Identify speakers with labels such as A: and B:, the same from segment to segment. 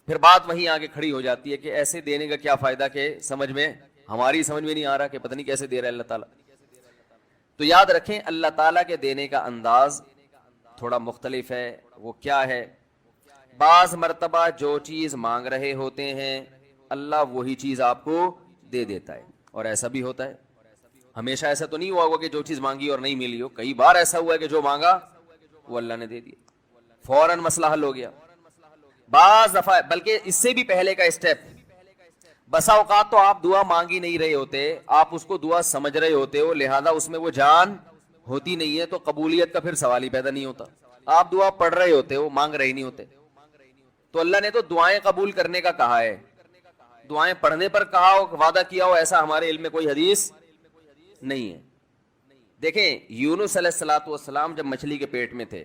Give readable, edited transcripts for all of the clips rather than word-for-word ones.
A: پھر بات وہیں آگے کھڑی ہو جاتی ہے کہ ایسے دینے کا کیا فائدہ کہ ہماری سمجھ میں نہیں آ رہا کہ پتہ نہیں کیسے دے رہا ہے اللہ تعالیٰ. تو یاد رکھیں اللہ تعالیٰ کے دینے کا انداز تھوڑا مختلف ہے. وہ کیا ہے؟ بعض مرتبہ جو چیز مانگ رہے ہوتے ہیں اللہ وہی چیز آپ کو دے دیتا ہے. اور ایسا بھی ہوتا ہے, ہمیشہ ایسا تو نہیں ہوا ہوگا کہ جو چیز مانگی اور نہیں ملی ہو. کئی بار ایسا ہوا ہے کہ جو مانگا وہ اللہ نے دے دیا, فوراً مسئلہ حل ہو گیا. بعض دفعہ بلکہ اس سے بھی پہلے کا اسٹیپ, بسا اوقات تو آپ دعا مانگی نہیں رہے ہوتے, آپ اس کو دعا سمجھ رہے ہوتے ہو, لہذا اس میں وہ جان ہوتی نہیں ہے, تو قبولیت کا پھر سوال ہی پیدا نہیں ہوتا. آپ دعا پڑھ رہے ہوتے ہو, مانگ رہے نہیں ہوتے. تو اللہ نے تو دعائیں قبول کرنے کا کہا ہے, دعائیں پڑھنے پر کہا ہو, وعدہ کیا ہو, ایسا ہمارے علم میں کوئی حدیث نہیں ہے. دیکھیں یونس علیہ الصلوۃ والسلام جب مچھلی کے پیٹ میں تھے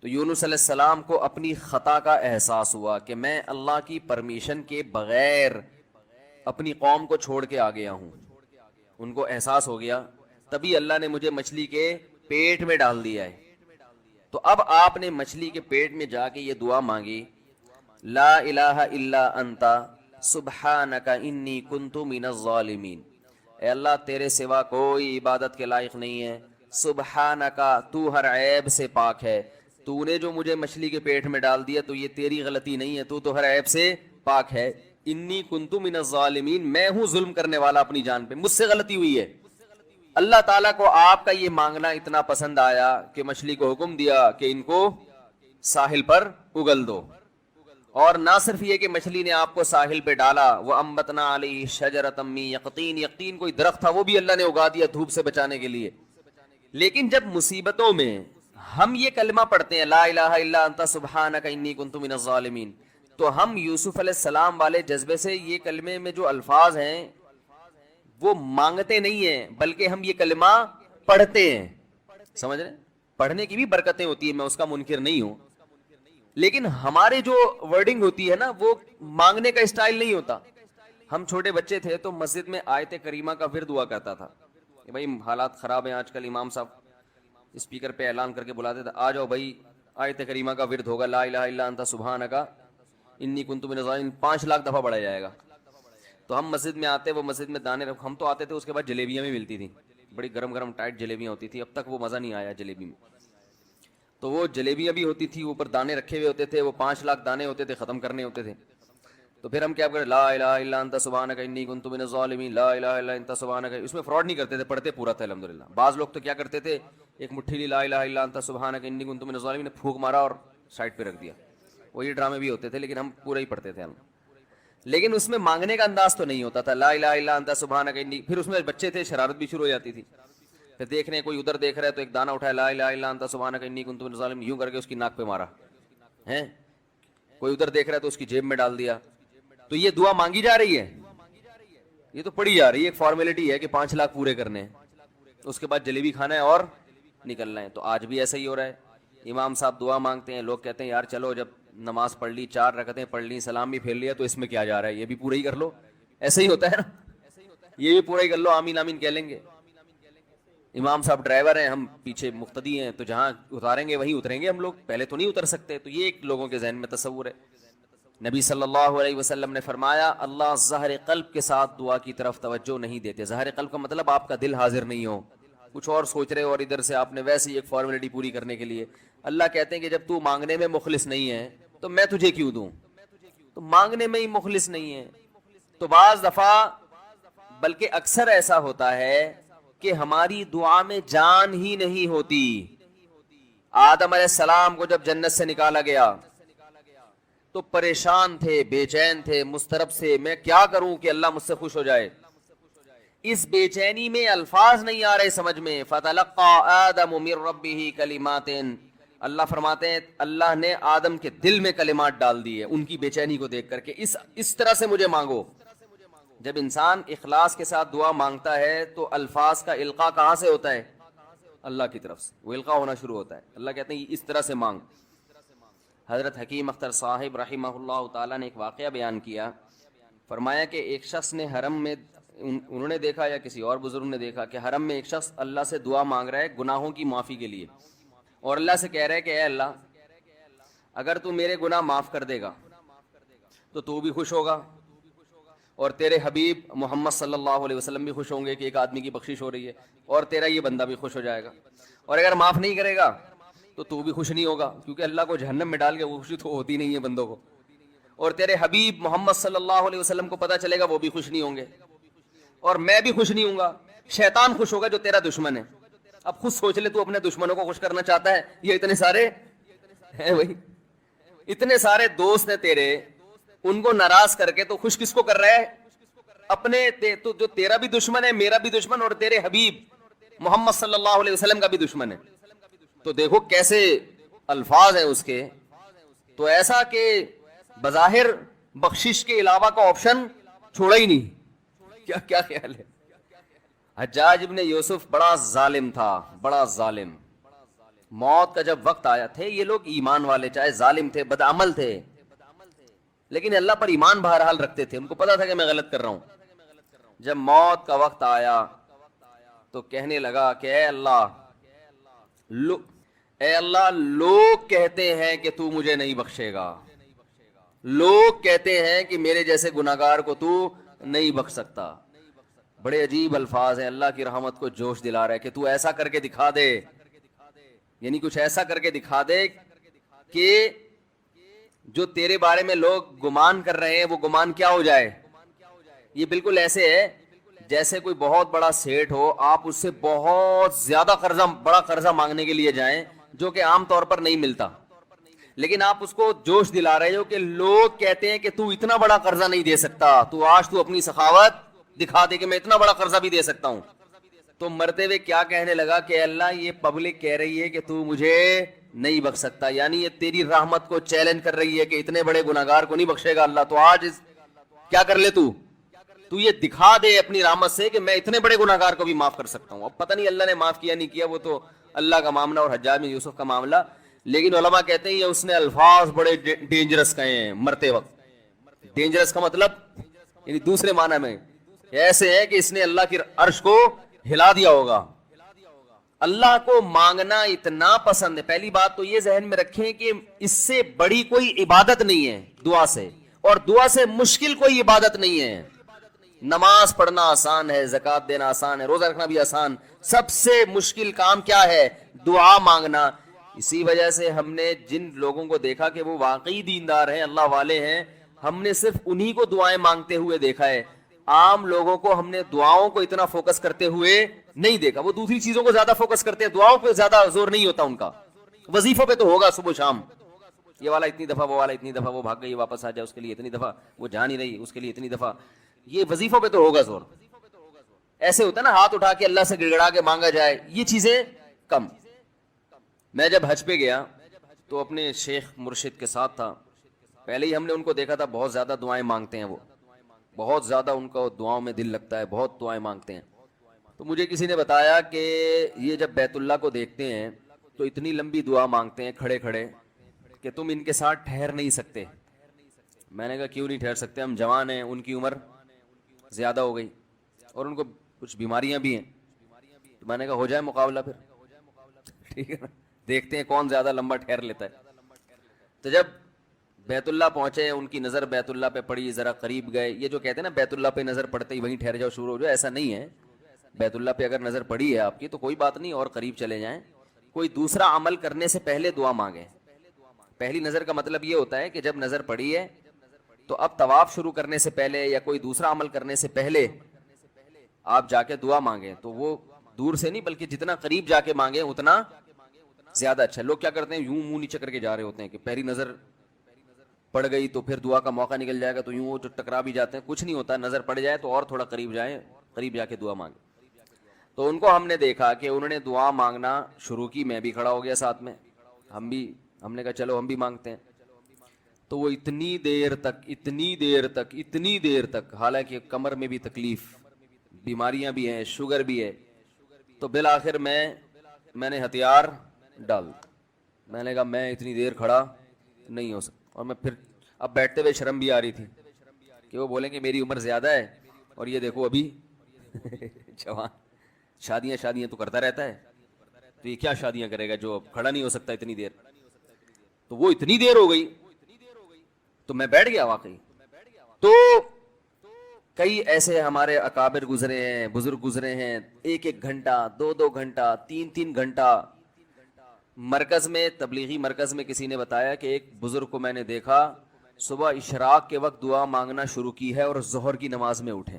A: تو یونس علیہ السلام کو اپنی خطا کا احساس ہوا کہ میں اللہ کی پرمیشن کے بغیر اپنی قوم کو چھوڑ کے آ گیا ہوں. ان کو احساس ہو گیا, تبھی اللہ نے مجھے مچھلی کے پیٹ میں ڈال دیا ہے. تو اب آپ نے مچھلی کے پیٹ میں جا کے یہ دعا مانگی, لا الہ الا انت سبحانک انی کنت من الظالمین. اے اللہ تیرے سوا کوئی عبادت کے لائق نہیں ہے, سبحانک تو ہر عیب سے پاک ہے. تو نے جو مجھے مچھلی کے پیٹ میں ڈال دیا تو یہ تیری غلطی نہیں ہے, تو ہر عیب سے پاک ہے. انی کنت من الظالمین, میں ہوں ظلم کرنے والا اپنی جان پہ, مجھ سے غلطی ہوئی ہے. اللہ تعالیٰ کو آپ کا یہ مانگنا اتنا پسند آیا کہ مچھلی کو حکم دیا کہ ان کو ساحل پر اگل دو. اور نہ صرف یہ کہ مچھلی نے آپ کو ساحل پہ ڈالا, وہ انبتنا علیہ شجرۃ من یقطین, یقطین کوئی درخت تھا وہ بھی اللہ نے اگا دیا دھوپ سے بچانے کے لیے. لیکن جب مصیبتوں میں ہم یہ کلمہ پڑھتے ہیں لا الہ الا انت سبحانک انی کنت من الظالمین, تو ہم یوسف علیہ السلام والے جذبے سے یہ کلمے میں جو الفاظ ہیں وہ مانگتے نہیں ہیں, بلکہ ہم یہ کلمہ پڑھتے ہیں. سمجھ رہے ہیں, پڑھنے کی بھی برکتیں ہوتی ہیں, میں اس کا منکر نہیں ہوں, لیکن ہمارے جو ورڈنگ ہوتی ہے نا وہ مانگنے کا اسٹائل نہیں ہوتا. ہم چھوٹے بچے تھے تو مسجد میں آیت کریمہ کا ورد ہوا کرتا تھا کہ بھائی حالات خراب ہیں آج کل, امام صاحب اسپیکر پہ اعلان کر کے بلاتے تھے, آ جاؤ بھائی آیت کریمہ کا ورد ہوگا, لا الہ الا انت سبحانک انی کنت من الظالمین, 5 لاکھ دفعہ پڑھا جائے گا. تو ہم مسجد میں آتے, وہ مسجد میں دانے ہم تو آتے تھے, اس کے بعد جلیبیاں بھی ملتی تھیں, بڑی گرم گرم ٹائٹ جلیبیاں ہوتی تھی. اب تک وہ مزہ نہیں آیا جلیبی میں. تو وہ جلیبیاں بھی ہوتی تھی, اوپر دانے رکھے ہوئے ہوتے تھے, وہ 5 لاکھ دانے ہوتے تھے, ختم کرنے ہوتے تھے. تو پھر ہم کیا کریں, لا الہ الا انت سبحانک انی کنت من الظالمین, لا الہ الا انت سبحانک. اس میں فراڈ نہیں کرتے تھے, پڑھتے پورا تھا الحمدللہ. بعض لوگ تو کیا کرتے تھے, ایک مٹھی لی لا الہ الا انت سبحانک انی کنت من الظالمین, پھونک مارا اور سائڈ پہ رکھ دیا. وہ یہ ڈرامے بھی ہوتے تھے, لیکن ہم پورا ہی پڑھتے تھے ہم. لیکن اس میں مانگنے کا انداز تو نہیں ہوتا تھا, لا الہ الا انت سبحانک انی. پھر اس میں بچے تھے, شرارت بھی شروع ہو جاتی تھی. پھر دیکھ رہے ہیں کوئی ادھر دیکھ رہا ہے تو ایک دانہ اٹھایا, لا الہ الا انت سبحانک انی کنت من الظالمین, یوں کر کے اس کی ناک پہ مارا ہے. کوئی ادھر دیکھ رہا ہے تو اس کی جیب میں ڈال دیا. تو یہ دعا مانگی جا رہی ہے, یہ تو پڑھی جا رہی ہے, ایک فارمیلٹی ہے کہ 5 لاکھ پورے کرنے ہیں, اس کے بعد جلیبی کھانا ہے اور نکلنا ہے. تو آج بھی ایسا ہی ہو رہا ہے, امام صاحب دعا مانگتے ہیں, لوگ کہتے ہیں یار چلو جب نماز پڑھ لی, 4 رکعتیں پڑھ لی, سلام بھی پھیر لیا, تو اس میں کیا جا رہا ہے, یہ بھی پورا ہی کر لو. ایسا ہی ہوتا ہے نا, یہ بھی پورا ہی کر لو, آمین آمین کہہ لیں گے. امام صاحب ڈرائیور ہیں, ہم پیچھے مقتدی ہیں, تو جہاں اتاریں گے وہیں اتریں گے ہم لوگ, پہلے تو نہیں اتر سکتے. تو یہ ایک لوگوں کے ذہن میں تصور ہے. نبی صلی اللہ علیہ وسلم نے فرمایا اللہ ظاہر قلب کے ساتھ دعا کی طرف توجہ نہیں دیتے. ظاہر قلب کا مطلب آپ کا دل حاضر نہیں ہو, کچھ اور سوچ رہے ہو, اور ادھر سے آپ نے ویسے ہی ایک فارمیلٹی پوری کرنے کے لیے. اللہ کہتے ہیں کہ جب تو مانگنے میں مخلص نہیں ہے تو میں تجھے کیوں دوں. تو مانگنے میں ہی مخلص نہیں ہے. تو بعض دفعہ بلکہ اکثر ایسا ہوتا ہے کہ ہماری دعا میں جان ہی نہیں ہوتی. آدم علیہ السلام کو جب جنت سے نکالا گیا تو پریشان تھے, بے چین تھے, مضطرب سے, میں کیا کروں کہ اللہ مجھ سے خوش ہو جائے. اس بے چینی میں الفاظ نہیں آ رہے سمجھ میں. فَتَلَقَّى آدَمُ مِن رَبِّهِ كَلِمَاتٍ, اللہ فرماتے ہیں اللہ نے آدم کے دل میں کلمات ڈال دیے ان کی بے چینی کو دیکھ کر کے, اس طرح سے مجھے مانگو. جب انسان اخلاص کے ساتھ دعا مانگتا ہے تو الفاظ کا القاء کہاں سے ہوتا ہے, اللہ کی طرف سے وہ القاء ہونا شروع ہوتا ہے. اللہ کہتے ہیں اس طرح سے مانگ. حضرت حکیم اختر صاحب رحمہ اللہ تعالیٰ نے ایک واقعہ بیان کیا, فرمایا کہ ایک شخص نے حرم میں, انہوں نے دیکھا یا کسی اور بزرگ نے دیکھا کہ حرم میں ایک شخص اللہ سے دعا مانگ رہا ہے گناہوں کی معافی کے لیے, اور اللہ سے کہہ رہا ہے کہ اے اللہ اگر تو میرے گناہ معاف کر دے گا تو بھی خوش ہوگا اور تیرے حبیب محمد صلی اللہ علیہ وسلم بھی خوش ہوں گے کہ ایک آدمی کی بخشش ہو رہی ہے, اور تیرا یہ بندہ بھی خوش ہو جائے گا. اور اگر معاف نہیں کرے گا تو بھی خوش نہیں ہوگا, کیونکہ اللہ کو جہنم میں ڈال کے وہ خوشی تو ہوتی نہیں ہے بندوں کو. اور تیرے حبیب محمد صلی اللہ علیہ وسلم کو پتہ چلے گا, وہ بھی خوش نہیں ہوں گے, اور میں بھی خوش نہیں ہوں گا. شیطان خوش ہوگا جو تیرا دشمن ہے. اب خود سوچ لے, تو اپنے دشمنوں کو خوش کرنا چاہتا ہے, یہ اتنے سارے ہیں بھائی, اتنے سارے دوست ہیں تیرے, ان کو ناراض کر کے تو خوش کس کو کر رہا ہے؟ اپنے تو جو تیرا بھی دشمن ہے, میرا بھی دشمن, اور تیرے حبیب محمد صلی اللہ علیہ وسلم کا بھی دشمن ہے. تو دیکھو کیسے الفاظ ہیں اس کے. تو ایسا کہ بظاہر بخشش کے علاوہ کا آپشن چھوڑا ہی نہیں. کیا خیال ہے؟ حجاج ابن یوسف بڑا ظالم تھا, بڑا ظالم. موت کا جب وقت آیا, تھے یہ لوگ ایمان والے, چاہے ظالم تھے, بدعمل تھے, لیکن اللہ پر ایمان بہرحال رکھتے تھے. ان کو پتا تھا کہ میں غلط کر رہا ہوں. جب موت کا وقت آیا تو کہنے لگا کہ اے اللہ, لوگ کہتے ہیں کہ تو مجھے نہیں بخشے گا, لوگ کہتے ہیں کہ میرے جیسے گناہگار کو تو نہیں بخش سکتا. بڑے عجیب الفاظ ہیں, اللہ کی رحمت کو جوش دلا رہا ہے کہ تو ایسا کر کے دکھا دے, یعنی کچھ ایسا کر کے دکھا دے کہ جو تیرے بارے میں لوگ گمان کر رہے ہیں وہ گمان کیا ہو جائے. یہ بالکل ایسے ہے جیسے کوئی بہت بڑا سیٹ ہو, آپ اس سے بہت زیادہ بڑا قرضہ مانگنے کے لیے جائیں جو کہ عام طور پر نہیں ملتا, لیکن آپ اس کو جوش دلا رہے ہو کہ لوگ کہتے ہیں کہ تو اتنا بڑا قرضہ نہیں دے سکتا, تو آج تو اپنی سخاوت دکھا دے کہ میں اتنا بڑا قرضہ بھی دے سکتا ہوں. تو مرتے ہوئے کیا کہنے لگا کہ اللہ یہ پبلک کہہ رہی ہے کہ تو مجھے نہیں بخش سکتا, یعنی یہ تیری رحمت کو چیلنج کر رہی ہے کہ اتنے بڑے گناہگار کو نہیں بخشے گا اللہ. تو آج کیا کر لے, تو یہ دکھا دے اپنی رحمت سے کہ میں اتنے بڑے گناہگار کو بھی معاف کر سکتا ہوں. اب پتہ نہیں اللہ نے معاف کیا نہیں کیا, وہ تو اللہ کا معاملہ اور حجاج بن یوسف کا معاملہ, لیکن علماء کہتے ہیں یہ اس نے الفاظ بڑے ڈینجرس کہے ہیں مرتے وقت. ڈینجرس کا مطلب یعنی دوسرے معنی میں ایسے ہے کہ اس نے اللہ کی عرش کو ہلا دیا ہوگا. اللہ کو مانگنا اتنا پسند ہے. پہلی بات تو یہ ذہن میں رکھیں کہ اس سے بڑی کوئی عبادت نہیں ہے دعا سے, اور دعا سے مشکل کوئی عبادت نہیں ہے. نماز پڑھنا آسان ہے, زکوٰۃ دینا آسان ہے, روزہ رکھنا بھی آسان. سب سے مشکل کام کیا ہے؟ دعا مانگنا. اسی وجہ سے ہم نے جن لوگوں کو دیکھا کہ وہ واقعی دیندار ہیں, اللہ والے ہیں, ہم نے صرف انہی کو دعائیں مانگتے ہوئے دیکھا ہے. عام لوگوں کو ہم نے دعاؤں کو اتنا فوکس کرتے ہوئے نہیں دیکھا. وہ دوسری چیزوں کو زیادہ فوکس کرتے ہیں, دعاؤں پہ زیادہ زور نہیں ہوتا ان کا. وظیفوں پہ تو ہوگا صبح شام, یہ والا اتنی دفعہ, وہ والا اتنی دفعہ, وہ بھاگ گئی واپس آ جائے اس کے لیے اتنی دفعہ, وہ جا نہیں رہی اس کے لیے اتنی دفعہ. یہ وظیفوں پہ تو ہوگا زور. ایسے ہوتا ہے نا ہاتھ اٹھا کے اللہ سے گڑگڑا کے مانگا جائے, یہ چیزیں کم. میں جب حج پہ گیا تو اپنے شیخ مرشد کے ساتھ تھا. پہلے ہی ہم نے ان کو دیکھا تھا, بہت زیادہ دعائیں مانگتے ہیں وہ, بہت زیادہ ان کو دعاؤں میں دل لگتا ہے, بہت دعائیں مانگتے ہیں. تو مجھے کسی نے بتایا کہ یہ جب بیت اللہ کو دیکھتے ہیں تو اتنی لمبی دعا مانگتے ہیں کھڑے کھڑے کہ تم ان کے ساتھ ٹھہر نہیں سکتے. میں نے کہا کیوں نہیں ٹھہر سکتے, ہم جوان ہیں, ان کی عمر زیادہ ہو گئی اور ان کو کچھ بیماریاں بھی ہیں. تو میں نے کہا ہو جائے مقابلہ پھر, ٹھیک ہے نا, دیکھتے ہیں کون زیادہ لمبا ٹھہر لیتا ہے. تو جب بیت اللہ پہنچے, ان کی نظر بیت اللہ پہ پڑی, ذرا قریب گئے. یہ جو کہتے ہیں نا بیت اللہ پہ نظر پڑتے ہی وہیں ٹھہر جاؤ, شروع ہو جاؤ, ایسا نہیں ہے. بیت اللہ پہ اگر نظر پڑی ہے آپ کی تو کوئی بات نہیں, اور قریب چلے جائیں. کوئی دوسرا عمل کرنے سے پہلے دعا مانگیں. پہلی نظر کا مطلب یہ ہوتا ہے کہ جب نظر پڑی ہے تو اب طواف شروع کرنے سے پہلے یا کوئی دوسرا عمل کرنے سے پہلے آپ جا کے دعا مانگیں. تو وہ دور سے نہیں بلکہ جتنا قریب جا کے مانگیں اتنا زیادہ اچھا. لوگ کیا کرتے ہیں, یوں منہ نیچے کر کے جا رہے ہوتے ہیں کہ پہلی نظر پڑ گئی تو پھر دعا کا موقع نکل جائے گا, تو یوں وہ ٹکرا بھی جاتے ہیں. کچھ نہیں ہوتا, نظر پڑ جائے تو اور تھوڑا قریب جائیں, قریب جا کے دعا مانگیں. تو ان کو ہم نے دیکھا کہ انہوں نے دعا مانگنا شروع کی, میں بھی کھڑا ہو گیا ساتھ میں, ہم نے کہا چلو ہم بھی مانگتے ہیں. تو وہ اتنی دیر تک حالانکہ کمر میں بھی تکلیف, بیماریاں بھی ہیں, شوگر بھی ہے, تو بالآخر میں نے ہتھیار ڈال. میں نے کہا میں اتنی دیر کھڑا نہیں ہو سکتا. اور میں پھر اب بیٹھتے ہوئے شرم بھی آ رہی تھی کہ وہ بولیں کہ میری عمر زیادہ ہے اور یہ دیکھو ابھی جوان, شادیاں تو کرتا رہتا ہے, تو یہ کیا شادیاں کرے گا جو اب کھڑا نہیں ہو سکتا اتنی دیر. تو وہ اتنی دیر ہو گئی تو میں بیٹھ گیا واقعی. تو کئی ایسے ہمارے اکابر گزرے ہیں، بزرگ گزرے ہیں، 1 گھنٹہ 2 گھنٹہ 3 گھنٹہ مرکز میں، تبلیغی مرکز میں کسی نے بتایا کہ ایک بزرگ کو میں نے دیکھا صبح اشراق کے وقت دعا مانگنا شروع کی ہے اور ظہر کی نماز میں اٹھے،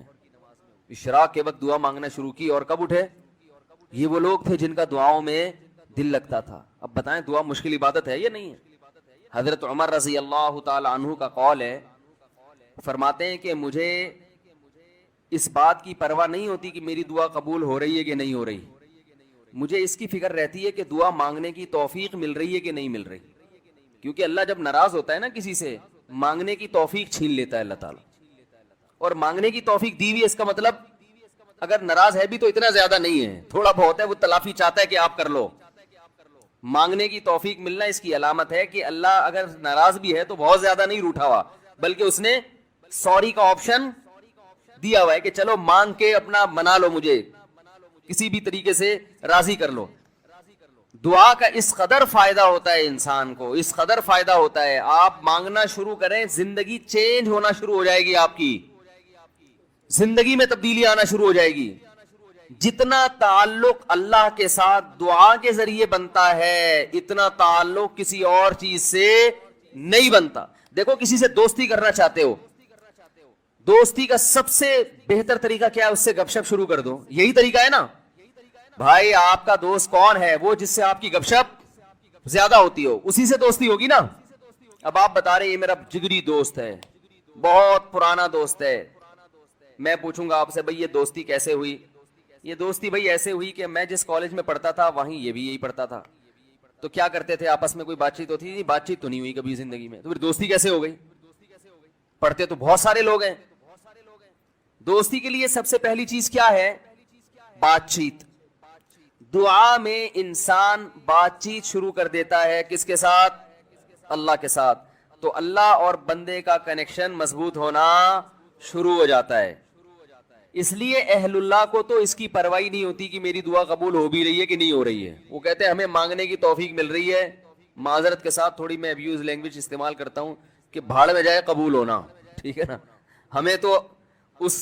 A: اشراق کے وقت دعا مانگنا شروع کی اور کب اٹھے؟ یہ وہ لوگ تھے جن کا دعاؤں میں دل لگتا تھا۔ اب بتائیں دعا مشکل عبادت ہے یا نہیں ہے؟ حضرت عمر رضی اللہ تعالی عنہ کا قول ہے، فرماتے ہیں کہ مجھے اس بات کی پرواہ نہیں ہوتی کہ میری دعا قبول ہو رہی ہے کہ نہیں ہو رہی، مجھے اس کی فکر رہتی ہے کہ دعا مانگنے کی توفیق مل رہی ہے کہ نہیں مل رہی، کیونکہ اللہ جب ناراض ہوتا ہے نا کسی سے، مانگنے کی توفیق چھین لیتا ہے اللہ تعالیٰ، اور مانگنے کی توفیق دی ہوئی، اس کا مطلب اگر ناراض ہے بھی تو اتنا زیادہ نہیں ہے، تھوڑا بہت ہے، وہ تلافی چاہتا ہے کہ آپ کر لو۔ مانگنے کی توفیق ملنا اس کی علامت ہے کہ اللہ اگر ناراض بھی ہے تو بہت زیادہ نہیں روٹھا ہوا، بلکہ اس نے سوری کا آپشن دیا ہوا ہے کہ چلو مانگ کے اپنا منا لو، مجھے کسی بھی طریقے سے راضی کر لو۔ دعا کا اس قدر فائدہ ہوتا ہے انسان کو، اس قدر فائدہ ہوتا ہے، آپ مانگنا شروع کریں زندگی چینج ہونا شروع ہو جائے گی، آپ کی زندگی میں تبدیلی آنا شروع ہو جائے گی۔ جتنا تعلق اللہ کے ساتھ دعا کے ذریعے بنتا ہے اتنا تعلق کسی اور چیز سے نہیں بنتا۔ دیکھو کسی سے دوستی کرنا چاہتے ہو، دوستی کا سب سے بہتر طریقہ کیا ہے؟ اس سے گپ شپ شروع کر دو، یہی طریقہ ہے نا بھائی۔ آپ کا دوست کون ہے؟ وہ جس سے آپ کی گپ شپ زیادہ ہوتی ہو، اسی سے دوستی ہوگی نا۔ اب آپ بتا رہے یہ میرا جگری دوست ہے، بہت پرانا دوست ہے، میں پوچھوں گا آپ سے بھائی یہ دوستی کیسے ہوئی؟ یہ دوستی بھائی ایسے ہوئی کہ میں جس کالج میں پڑھتا تھا وہیں یہ بھی یہی پڑھتا تھا، تو کیا کرتے تھے آپس میں، کوئی بات چیت ہوتی تھی؟ بات چیت تو نہیں ہوئی کبھی زندگی میں، تو پھر دوستی کیسے ہو گئی؟ پڑھتے تو بہت سارے لوگ ہیں۔ دوستی کے لیے سب سے پہلی چیز کیا ہے؟ بات چیت۔ دعا میں انسان بات چیت شروع کر دیتا ہے کس کے ساتھ؟ اللہ کے ساتھ، تو اللہ اور بندے کا کنیکشن مضبوط ہونا شروع ہو جاتا ہے۔ اس لیے اہل اللہ کو تو اس کی پرواہی نہیں ہوتی کہ میری دعا قبول ہو بھی رہی ہے کہ نہیں ہو رہی ہے، وہ کہتے ہیں ہمیں مانگنے کی توفیق مل رہی ہے، معذرت کے ساتھ تھوڑی میں ابیوز لینگویج استعمال کرتا ہوں کہ بھاڑ میں جائے قبول ہونا، ٹھیک ہے نا، ہمیں تو اس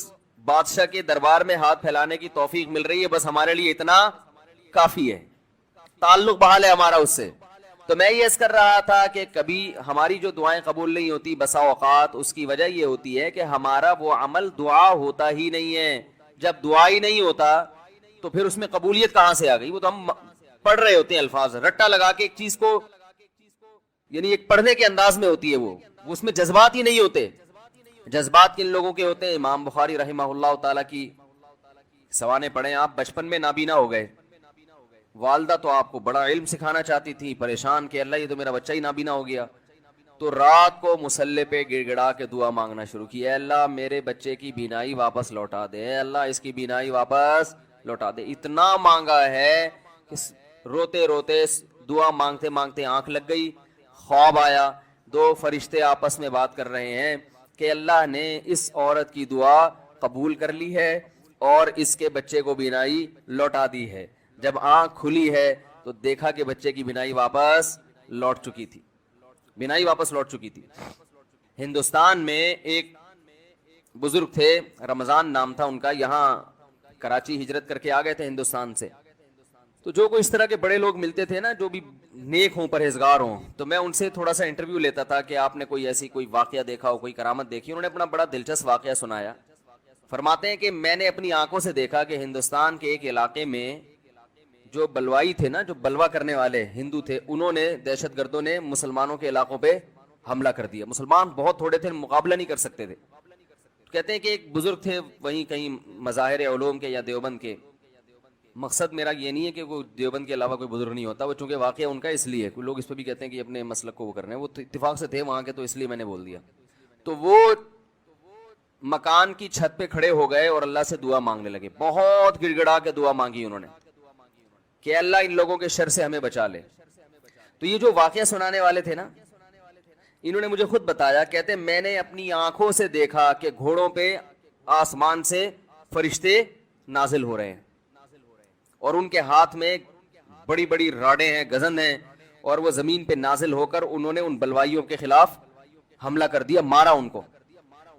A: بادشاہ کے دربار میں ہاتھ پھیلانے کی توفیق مل رہی ہے، بس ہمارے لیے اتنا کافی ہے، تعلق بحال ہے ہمارا اس سے۔ تو میں یہ کر رہا تھا کہ کبھی ہماری جو دعائیں قبول نہیں ہوتی بسا اوقات اس کی وجہ یہ ہوتی ہے کہ ہمارا وہ عمل دعا ہوتا ہی نہیں ہے۔ جب دعا ہی نہیں ہوتا تو پھر اس میں قبولیت کہاں سے آ گئی؟ وہ تو ہم پڑھ رہے ہوتے ہیں الفاظ رٹا لگا کے ایک چیز کو، یعنی ایک پڑھنے کے انداز میں ہوتی ہے، وہ اس میں جذبات ہی نہیں ہوتے۔ جذبات کن لوگوں کے ہوتے ہیں؟ امام بخاری رحمہ اللہ تعالیٰ کی سوانے پڑھیں آپ، بچپن میں نابینا ہو گئے، والدہ تو آپ کو بڑا علم سکھانا چاہتی تھی، پریشان کہ اللہ یہ تو میرا بچہ ہی نابینا ہو گیا، تو رات کو مصلے پہ گڑ گڑا کے دعا مانگنا شروع کی، اے اللہ میرے بچے کی بینائی واپس لوٹا دے، اے اللہ اس کی بینائی واپس لوٹا دے۔ اتنا مانگا ہے کہ روتے روتے دعا مانگتے مانگتے آنکھ لگ گئی، خواب آیا، 2 فرشتے آپس میں بات کر رہے ہیں کہ اللہ نے اس عورت کی دعا قبول کر لی ہے اور اس کے بچے کو بینائی لوٹا دی ہے۔ جب آنکھ کھلی ہے تو دیکھا کہ بچے کی بینائی واپس لوٹ چکی تھی، بینائی واپس لوٹ چکی تھی۔ ہندوستان میں ایک بزرگ تھے، رمضان نام تھا ان کا، یہاں کراچی ہجرت کر کے آ گئے تھے ہندوستان سے، تو جو کوئی اس طرح کے بڑے لوگ ملتے تھے نا جو بھی نیک ہوں پرہیزگار ہوں، تو میں ان سے تھوڑا سا انٹرویو لیتا تھا کہ آپ نے کوئی ایسی کوئی واقعہ دیکھا ہو، کوئی کرامت دیکھی۔ انہوں نے اپنا بڑا دلچسپ واقعہ سنایا، فرماتے ہیں کہ میں نے اپنی آنکھوں سے دیکھا کہ ہندوستان کے ایک علاقے میں جو بلوائی تھے نا، جو بلوا کرنے والے ہندو تھے، انہوں نے، دہشت گردوں نے مسلمانوں کے علاقوں پہ حملہ کر دیا۔ مسلمان بہت تھوڑے تھے، مقابلہ نہیں کر سکتے تھے۔ کہتے ہیں کہ ایک بزرگ تھے وہیں کہیں مظاہر علوم کے یا دیوبند کے، مقصد میرا یہ نہیں ہے کہ وہ دیوبند کے علاوہ کوئی بزرگ نہیں ہوتا، وہ چونکہ واقعہ ان کا اس لیے، کوئی لوگ اس پہ بھی کہتے ہیں کہ اپنے مسلک کو وہ کرنا ہے، وہ اتفاق سے تھے وہاں کے، تو اس لیے میں نے بول دیا۔ تو وہ مکان کی چھت پہ کھڑے ہو گئے اور اللہ سے دعا مانگنے لگے، بہت گڑ گڑا کے دعا مانگی انہوں نے کہ اللہ ان لوگوں کے شر سے ہمیں بچا لے۔ تو یہ جو واقعہ سنانے والے تھے نا، انہوں نے مجھے خود بتایا، کہتے میں نے اپنی آنکھوں سے دیکھا کہ گھوڑوں پہ آسمان سے فرشتے نازل ہو رہے ہیں اور ان کے ہاتھ میں بڑی بڑی راڑیں ہیں، گزن ہیں، اور وہ زمین پہ نازل ہو کر انہوں نے ان بلوائیوں کے خلاف حملہ کر دیا، مارا ان کو۔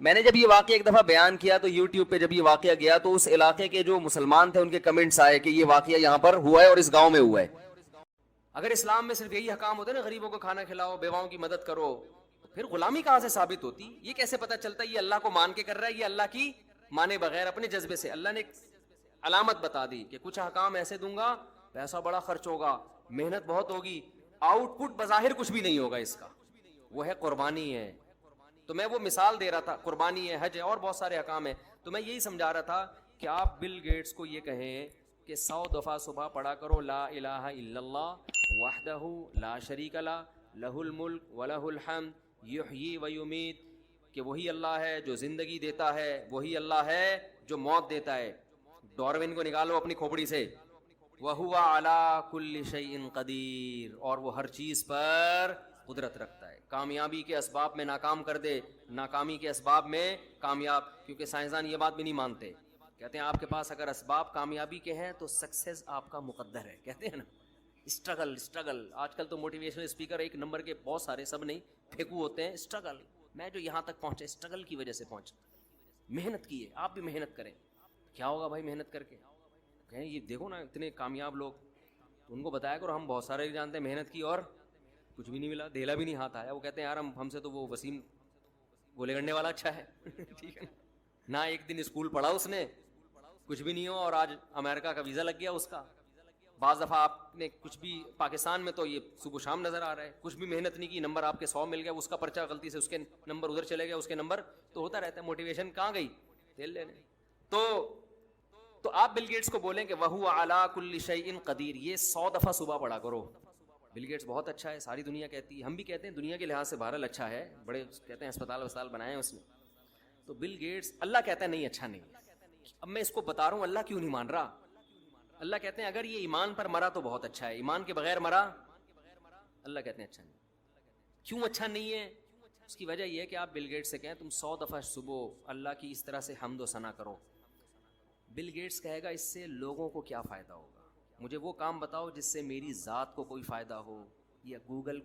A: میں نے جب یہ واقعہ ایک دفعہ بیان کیا تو یوٹیوب پہ جب یہ واقعہ گیا تو اس علاقے کے جو مسلمان تھے ان کے کمنٹس آئے کہ یہ واقعہ یہاں پر ہوا ہے اور اس گاؤں میں ہوا ہے. اگر اسلام میں صرف یہی حکام ہوتے نا غریبوں کو کھانا کھلاؤ, بیواؤں کی مدد کرو, پھر غلامی کہاں سے ثابت ہوتی؟ یہ کیسے پتہ چلتا ہے یہ اللہ کو مان کے کر رہا ہے, یہ اللہ کی مانے بغیر اپنے جذبے سے؟ اللہ نے ایک علامت بتا دی کہ کچھ حکام ایسے دوں گا, پیسہ بڑا خرچ ہوگا, محنت بہت ہوگی, آؤٹ پٹ بظاہر کچھ بھی نہیں ہوگا اس کا, وہ ہے قربانی ہے. تو میں وہ مثال دے رہا تھا, قربانی ہے, حج ہے, اور بہت سارے احکام ہیں. تو میں یہی سمجھا رہا تھا کہ آپ بل گیٹس کو یہ کہیں کہ 100 دفعہ صبح پڑھا کرو لا الہ الا اللہ وحدہ لا شریک لہ لہ الملک ولہ الحمد یحیی و یمیت, کہ وہی اللہ ہے جو زندگی دیتا ہے, وہی اللہ ہے جو موت دیتا ہے. ڈاروین کو نکالو اپنی کھوپڑی سے, وَهُوَ عَلَىٰ كُلِّ شَيْءٍ قَدِيرٌ, اور وہ ہر چیز پر قدرت رکھتا ہے. کامیابی کے اسباب میں ناکام کر دے, ناکامی کے اسباب میں کامیاب. کیونکہ سائنسدان یہ بات بھی نہیں مانتے, کہتے ہیں آپ کے پاس اگر اسباب کامیابی کے ہیں تو سکسیس آپ کا مقدر ہے. کہتے ہیں نا اسٹرگل. آج کل تو موٹیویشنل اسپیکر ایک نمبر کے بہت سارے, سب نہیں پھینکو ہوتے ہیں. اسٹرگل, میں جو یہاں تک پہنچا اسٹرگل کی وجہ سے پہنچا, محنت کی ہے. آپ بھی محنت کریں. کیا ہوگا بھائی محنت کر کے؟ کہیں یہ دیکھو نا اتنے کامیاب لوگ, تو ان کو بتایا کرو ہم بہت سارے جانتے ہیں محنت کی اور کچھ بھی نہیں ملا, دھیلا بھی نہیں ہاتھ آیا. وہ کہتے ہیں یار ہم سے تو وہ وسیم گولے گنڈے والا اچھا ہے. ٹھیک ہے نہ, ایک دن اسکول پڑھا اس نے, کچھ بھی نہیں ہو, اور آج امریکہ کا ویزا لگ گیا اس کا. بعض دفعہ آپ نے کچھ بھی پاکستان میں تو یہ صبح شام نظر آ رہا ہے, کچھ بھی محنت نہیں کی, نمبر آپ کے 100 مل گیا, اس کا پرچہ غلطی سے اس کے نمبر ادھر چلے گیا, اس کے نمبر تو ہوتا رہتا ہے. موٹیویشن کہاں گئی؟ تیل لینے. تو آپ بل گیٹس کو بولیں کہ وَهُوَ عَلَىٰ كُلِّ شَيْءٍ قَدِيرٌ, یہ 100 دفعہ صبح پڑھا کرو. بل گیٹس بہت اچھا ہے, ساری دنیا کہتی ہے, ہم بھی کہتے ہیں دنیا کے لحاظ سے بہرحال اچھا ہے, بڑے کہتے ہیں اسپتال بنائے ہیں اس نے. تو بل گیٹس, اللہ کہتا ہے نہیں اچھا نہیں. اب میں اس کو بتا رہا ہوں اللہ کیوں نہیں مان رہا. اللہ کہتے ہیں اگر یہ ایمان پر مرا تو بہت اچھا ہے, ایمان کے بغیر مرا اللہ کہتے ہیں اچھا نہیں. کیوں اچھا نہیں ہے؟ اس کی وجہ یہ ہے کہ آپ بل گیٹس سے کہیں تم 100 دفعہ صبح اللہ کی اس طرح سے حمد و ثنا کرو. بل گیٹس کہے گا اس سے لوگوں کو کیا فائدہ ہوگا, مجھے وہ کام بتاؤ جس سے میری ذات کو کوئی فائدہ ہو, یا گوگل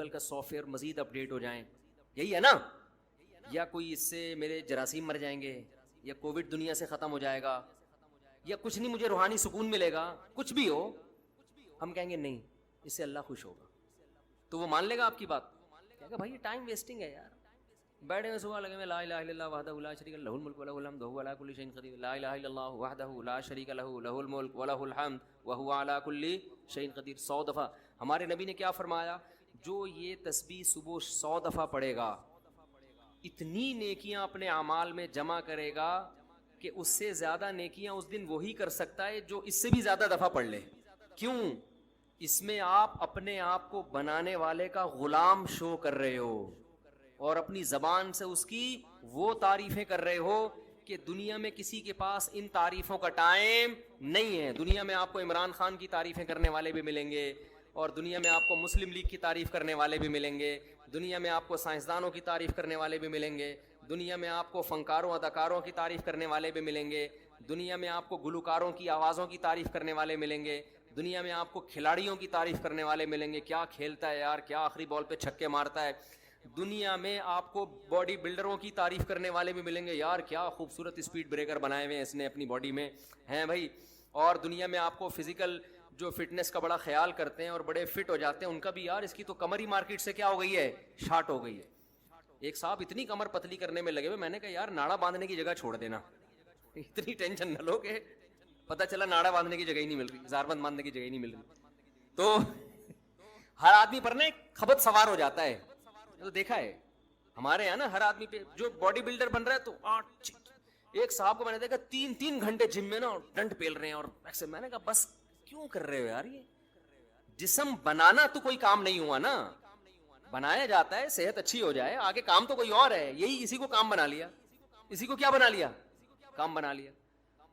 A: کا سافٹ ویئر مزید اپڈیٹ ہو جائیں, یہی ہے نا, یا کوئی اس سے میرے جراثیم مر جائیں گے, یا کووڈ دنیا سے ختم ہو جائے گا, یا کچھ نہیں مجھے روحانی سکون ملے گا, کچھ بھی ہو. ہم کہیں گے نہیں اس سے اللہ خوش ہوگا, تو وہ مان لے گا آپ کی بات, کہے گا بھائی یہ ٹائم ویسٹنگ ہے یار, بیٹھے میں صبح لگے میں لا الہ الا اللہ وحدہ لا شریک لہ لہ الملک ولہ الحمد وہو علی کل شیء قدیر, لا الہ الا اللہ وحدہ لا شریک لہ لہ الملک ولہ الحمد وہو علی کل شیء قدیر. 100 دفعہ. ہمارے نبی نے کیا فرمایا, جو یہ تسبیح صبح 100 دفعہ پڑھے گا اتنی نیکیاں اپنے اعمال میں جمع کرے گا کہ اس سے زیادہ نیکیاں اس دن وہی کر سکتا ہے جو اس سے بھی زیادہ دفعہ پڑھ لے. کیوں؟ اس میں آپ اپنے آپ کو بنانے والے کا غلام شو کر رہے ہو, اور اپنی زبان سے اس کی وہ تعریفیں کر رہے ہو کہ دنیا میں کسی کے پاس ان تعریفوں کا ٹائم نہیں ہے. دنیا میں آپ کو عمران خان کی تعریفیں کرنے والے بھی ملیں گے, اور دنیا میں آپ کو مسلم لیگ کی تعریف کرنے والے بھی ملیں گے, دنیا میں آپ کو سائنسدانوں کی تعریف کرنے والے بھی ملیں گے, دنیا میں آپ کو فنکاروں اداکاروں کی تعریف کرنے والے بھی ملیں گے, دنیا میں آپ کو گلوکاروں کی آوازوں کی تعریف کرنے والے ملیں گے, دنیا میں آپ کو کھلاڑیوں کی تعریف کرنے والے ملیں گے, کیا کھیلتا ہے یار, کیا آخری بال پہ چھکے مارتا ہے. دنیا میں آپ کو باڈی بلڈروں کی تعریف کرنے والے بھی ملیں گے, یار کیا خوبصورت اسپیڈ بریکر بنائے ہوئے ہیں اس نے اپنی باڈی میں, ہیں بھائی. اور دنیا میں آپ کو فزیکل جو فٹنس کا بڑا خیال کرتے ہیں اور بڑے فٹ ہو جاتے ہیں, ان کا بھی یار اس کی تو کمر ہی مارکیٹ سے کیا ہو گئی ہے, شارٹ ہو گئی ہے. ایک صاحب اتنی کمر پتلی کرنے میں لگے ہوئے, میں نے کہا یار ناڑا باندھنے کی جگہ چھوڑ دینا, اتنی ٹینشن نہ لو کہ پتہ چلا ناڑا باندھنے کی جگہ ہی نہیں مل رہی, زاربند باندھنے کی جگہ ہی نہیں مل رہی. تو ہر آدمی پر نا ایک خبط سوار ہو جاتا ہے. تو دیکھا ہے ہمارے یہاں نا, ہر آدمی پہ جو باڈی بلڈر بن رہا ہے تو ایک صاحب کو میں نے دیکھا 3 گھنٹے جم میں نا ڈنڈ پیل رہے ہیں اور ایسے. میں نے کہا بس کیوں کر رہے ہو یار, یہ جسم بنانا تو کوئی کام نہیں ہوا نا, بنایا جاتا ہے صحت اچھی ہو جائے, آگے کام تو کوئی اور ہے. یہی اسی کو کام بنا لیا, اسی کو کیا بنا لیا, کام بنا لیا.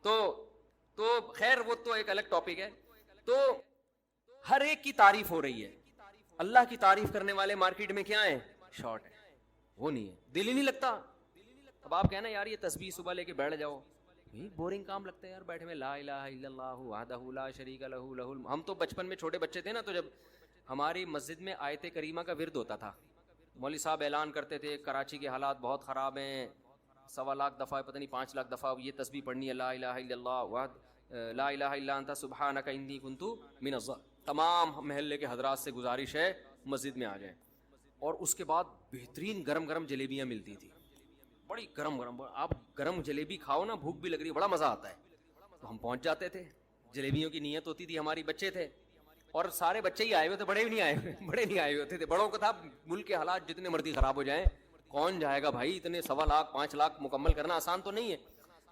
A: تو خیر وہ تو ایک الگ ٹاپک ہے. تو ہر ایک کی تعریف ہو رہی ہے, اللہ کی تعریف کرنے والے مارکیٹ میں کیا ہیں, شارٹ ہے, وہ نہیں ہے, دل ہی نہیں لگتا. اب آپ کہنا یار یہ تسبیح صبح لے کے بیٹھ جاؤ, بورنگ کام لگتا ہے یار بیٹھے میں, لا الہ الا اللہ وحدہ لا شریک لہ لہ الم. ہم تو بچپن میں چھوٹے بچے تھے نا, تو جب ہماری مسجد میں آیت کریمہ کا ورد ہوتا تھا, مولوی صاحب اعلان کرتے تھے کراچی کے حالات بہت خراب ہیں، 1.25 لاکھ دفعہ پتہ نہیں 5 لاکھ دفعہ یہ تسبیح پڑھنی ہے، لا الہ الا اللہ وحد لا الہ الا انت سبحانک انی کنت من الظالمین. تمام محلے کے حضرات سے گزارش ہے مسجد میں آ جائیں. اور اس کے بعد بہترین گرم گرم جلیبیاں ملتی تھی، بڑی گرم گرم. آپ گرم جلیبی کھاؤ نا، بھوک بھی لگ رہی ہے، بڑا مزہ آتا ہے. تو ہم پہنچ جاتے تھے، جلیبیوں کی نیت ہوتی تھی ہماری، بچے تھے اور سارے بچے ہی آئے ہوئے تھے، بڑے بھی نہیں آئے ہوئے، بڑے نہیں آئے ہوئے تھے. بڑوں کو تھا ملک کے حالات جتنے مرضی خراب ہو جائیں کون جائے گا بھائی، اتنے 1.25 لاکھ 5 لاکھ مکمل کرنا آسان تو نہیں ہے.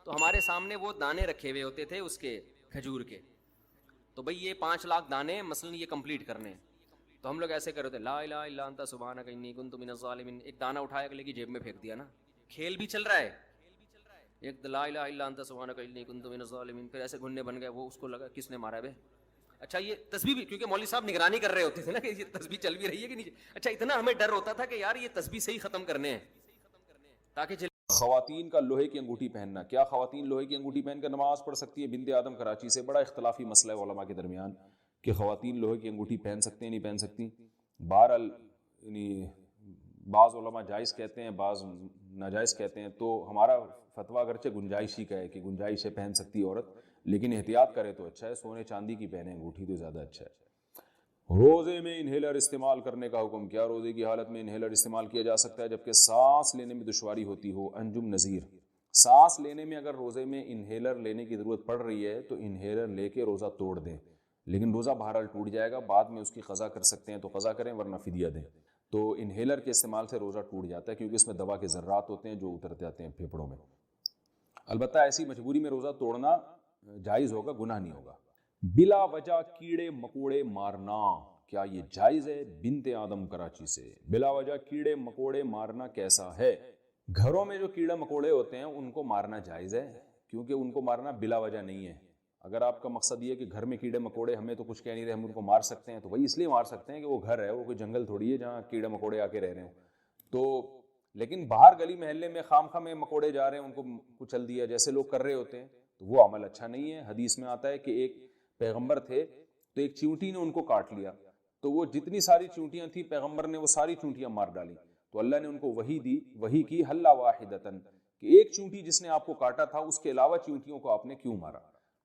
A: تو ہمارے سامنے وہ دانے رکھے ہوئے ہوتے تھے اس کے کھجور کے، تو بھئی یہ 5 لاکھ دانے مثلا یہ کمپلیٹ کرنے. تو ہم لوگ ایسے کر رہے تھے، لا الہ الا انت سبحانک انی کنت من الظالمین. ایک دانہ اٹھایا اگلے کی جیب میں پھینک دیا نا، کھیل بھی چل رہا ہے. ایک لا الہ الا انت سبحانک انی کنت من الظالمین، پھر ایسے گھننے بن گئے. وہ اس کو لگا کس نے مارا بے. اچھا یہ تسبیح بھی، کیونکہ مولوی صاحب نگرانی کر رہے ہوتے تھے نا کہ یہ تسبیح چل بھی رہی ہے کہ نہیں. اچھا اتنا ہمیں ڈر ہوتا تھا کہ یار یہ تسبیح صحیح ختم کرنے ہیں تاکہ
B: خواتین کا لوہے کی انگوٹھی پہننا، کیا خواتین لوہے کی انگوٹھی پہن کر نماز پڑھ سکتی ہے؟ بنت آدم کراچی سے. بڑا اختلافی مسئلہ ہے علماء کے درمیان کہ خواتین لوہے کی انگوٹھی پہن سکتے ہیں نہیں پہن سکتی. بہرحال یعنی بعض علماء جائز کہتے ہیں، بعض ناجائز کہتے ہیں. تو ہمارا فتویٰ اگرچہ گنجائشی کا ہے کہ گنجائش ہے پہن سکتی عورت، لیکن احتیاط کرے تو اچھا ہے، سونے چاندی کی پہنے انگوٹھی تو زیادہ اچھا ہے. روزے میں انہیلر استعمال کرنے کا حکم، کیا روزے کی حالت میں انہیلر استعمال کیا جا سکتا ہے جبکہ سانس لینے میں دشواری ہوتی ہو؟ انجم نذیر. سانس لینے میں اگر روزے میں انہیلر لینے کی ضرورت پڑ رہی ہے تو انہیلر لے کے روزہ توڑ دیں، لیکن روزہ بہرحال ٹوٹ جائے گا، بعد میں اس کی قضا کر سکتے ہیں تو قضا کریں ورنہ فدیہ دیں. تو انہیلر کے استعمال سے روزہ ٹوٹ جاتا ہے کیونکہ اس میں دوا کے ذرات ہوتے ہیں جو اتر جاتے ہیں پھیپھڑوں میں. البتہ ایسی مجبوری میں روزہ توڑنا جائز ہوگا، گناہ نہیں ہوگا. بلا وجہ کیڑے مکوڑے مارنا، کیا یہ جائز ہے؟ بنت آدم کراچی سے. بلا وجہ کیڑے مکوڑے مارنا کیسا ہے؟ گھروں میں جو کیڑے مکوڑے ہوتے ہیں ان کو مارنا جائز ہے، کیونکہ ان کو مارنا بلا وجہ نہیں ہے. اگر آپ کا مقصد یہ کہ گھر میں کیڑے مکوڑے ہمیں تو کچھ کہہ نہیں رہے ہم ان کو مار سکتے ہیں، تو وہی اس لیے مار سکتے ہیں کہ وہ گھر ہے، وہ کوئی جنگل تھوڑی ہے جہاں کیڑے مکوڑے آ کے رہ رہے ہوں. تو لیکن باہر گلی محلے میں خام خواہ میں مکوڑے جا رہے ہیں ان کو کچل دیا جیسے لوگ کر رہے ہوتے ہیں، تو وہ عمل اچھا نہیں ہے. حدیث میں آتا ہے کہ ایک پیغمبر تھے تو ایک چیونٹی نے ان کو کاٹ لیا، تو وہ جتنی ساری چونٹیاں تھیں پیغمبر نے وہ ساری چونٹیاں مار ڈالی. تو اللہ نے ان کو وحی دی، وحی کی حل واحدتن، کہ ایک چونٹی جس نے آپ کو کاٹا تھا اس کے علاوہ چونٹیوں کو آپ نے کیوں مارا.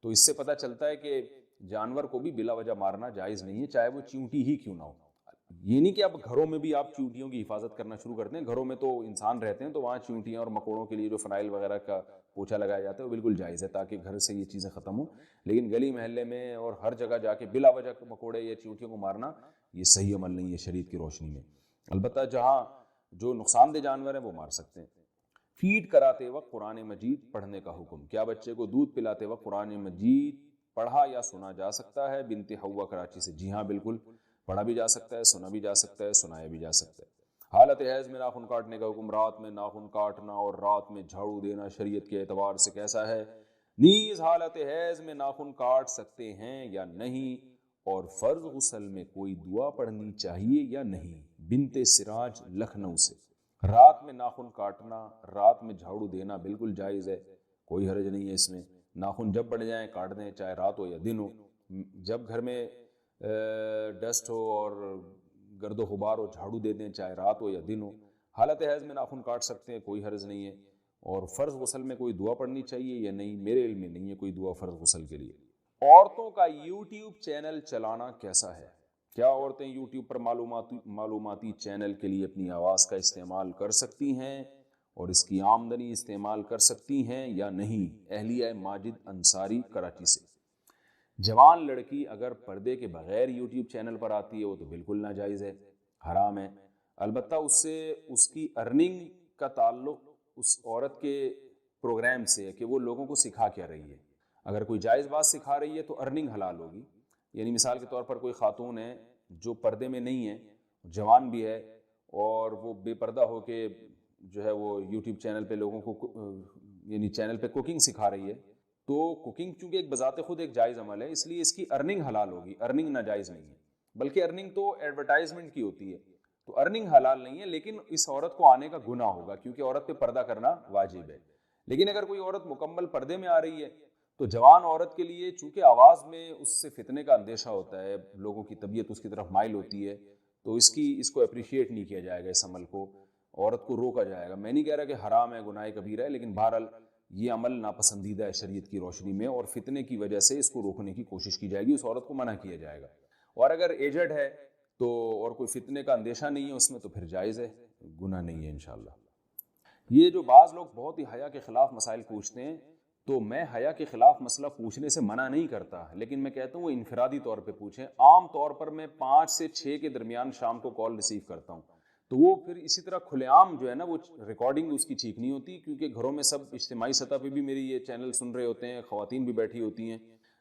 B: تو اس سے پتہ چلتا ہے کہ جانور کو بھی بلا وجہ مارنا جائز نہیں ہے، چاہے وہ چونٹی ہی کیوں نہ ہو. یہ نہیں کہ اب گھروں میں بھی آپ چونٹیوں کی حفاظت کرنا شروع کر دیں. گھروں میں تو انسان رہتے ہیں تو وہاں چونٹیاں اور مکوڑوں کے لیے جو فنائل وغیرہ کا پوچھا لگایا جاتا ہے وہ بالکل جائز ہے تاکہ گھر سے یہ چیزیں ختم ہوں. لیکن گلی محلے میں اور ہر جگہ جا کے بلا وجہ مکوڑے یا چونٹیوں کو مارنا یہ صحیح عمل نہیں ہے شریعت کی روشنی میں. البتہ جہاں جو نقصان دہ جانور ہیں وہ مار سکتے ہیں. فیڈ کراتے وقت قرآن مجید پڑھنے کا حکم، کیا بچے کو دودھ پلاتے وقت قرآن مجید پڑھا یا سنا جا سکتا ہے؟ بنت حوا کراچی سے. جی ہاں بالکل، پڑھا بھی جا سکتا ہے، سنا بھی جا سکتا ہے، سنایا بھی جا سکتا ہے. حالت حیض میں ناخن کاٹنے کا حکم، رات میں ناخن کاٹنا اور رات میں جھاڑو دینا شریعت کے اعتبار سے کیسا ہے؟ نیز حالت حیض میں ناخن کاٹ سکتے ہیں یا نہیں، اور فرض غسل میں کوئی دعا پڑھنی چاہیے یا نہیں؟ بنت سراج لکھنؤ سے. رات میں ناخن کاٹنا، رات میں جھاڑو دینا بالکل جائز ہے، کوئی حرج نہیں ہے اس میں. ناخن جب بڑھ جائیں کاٹ دیں، چاہے رات ہو یا دن ہو. جب گھر میں ڈسٹ ہو اور گرد و غبار ہو جھاڑو دے دیں، چاہے رات ہو یا دن ہو. حالت حیض میں ناخن کاٹ سکتے ہیں، کوئی حرج نہیں ہے. اور فرض غسل میں کوئی دعا پڑھنی چاہیے یا نہیں؟ میرے علم میں نہیں ہے کوئی دعا فرض غسل کے لیے. عورتوں کا یوٹیوب چینل چلانا کیسا ہے؟ کیا عورتیں یوٹیوب پر معلوماتی چینل کے لیے اپنی آواز کا استعمال کر سکتی ہیں اور اس کی آمدنی استعمال کر سکتی ہیں یا نہیں؟ اہلیہ ماجد انصاری کراچی سے. جوان لڑکی اگر پردے کے بغیر یوٹیوب چینل پر آتی ہے وہ تو بالکل ناجائز ہے، حرام ہے. البتہ اس سے اس کی ارننگ کا تعلق اس عورت کے پروگرام سے ہے کہ وہ لوگوں کو سکھا کیا رہی ہے. اگر کوئی جائز بات سکھا رہی ہے تو ارننگ حلال ہوگی. یعنی مثال کے طور پر کوئی خاتون ہے جو پردے میں نہیں ہے، جوان بھی ہے، اور وہ بے پردہ ہو کے جو ہے وہ یوٹیوب چینل پہ لوگوں کو یعنی چینل پہ کوکنگ سکھا رہی ہے، تو کوکنگ چونکہ ایک بذات خود ایک جائز عمل ہے اس لیے اس کی ارننگ حلال ہوگی، ارننگ ناجائز نہیں ہے. بلکہ ارننگ تو ایڈورٹائزمنٹ کی ہوتی ہے، تو ارننگ حلال نہیں ہے، لیکن اس عورت کو آنے کا گناہ ہوگا کیونکہ عورت پہ پردہ کرنا واجب ہے. لیکن اگر کوئی عورت مکمل پردے میں آ رہی ہے تو جوان عورت کے لیے چونکہ آواز میں اس سے فتنے کا اندیشہ ہوتا ہے، لوگوں کی طبیعت اس کی طرف مائل ہوتی ہے، تو اس کو اپریشیٹ نہیں کیا جائے گا، اس عمل کو عورت کو روکا جائے گا. میں نہیں کہہ رہا کہ حرام ہے، گناہ کبیرہ ہے، لیکن بہرحال یہ عمل ناپسندیدہ ہے شریعت کی روشنی میں، اور فتنے کی وجہ سے اس کو روکنے کی کوشش کی جائے گی، اس عورت کو منع کیا جائے گا. اور اگر ایجڈ ہے تو اور کوئی فتنے کا اندیشہ نہیں ہے اس میں تو پھر جائز ہے، گناہ نہیں ہے انشاءاللہ. یہ جو بعض لوگ بہت ہی حیا کے خلاف مسائل پوچھتے ہیں، تو میں حیا کے خلاف مسئلہ پوچھنے سے منع نہیں کرتا، لیکن میں کہتا ہوں وہ انفرادی طور پہ پوچھیں. عام طور پر میں 5 سے 6 کے درمیان شام کو کال ریسیو کرتا ہوں، تو وہ پھر اسی طرح کھلے عام جو ہے نا وہ ریکارڈنگ اس کی ٹھیک نہیں ہوتی، کیونکہ گھروں میں سب اجتماعی سطح پہ بھی میری یہ چینل سن رہے ہوتے ہیں، خواتین بھی بیٹھی ہوتی ہیں،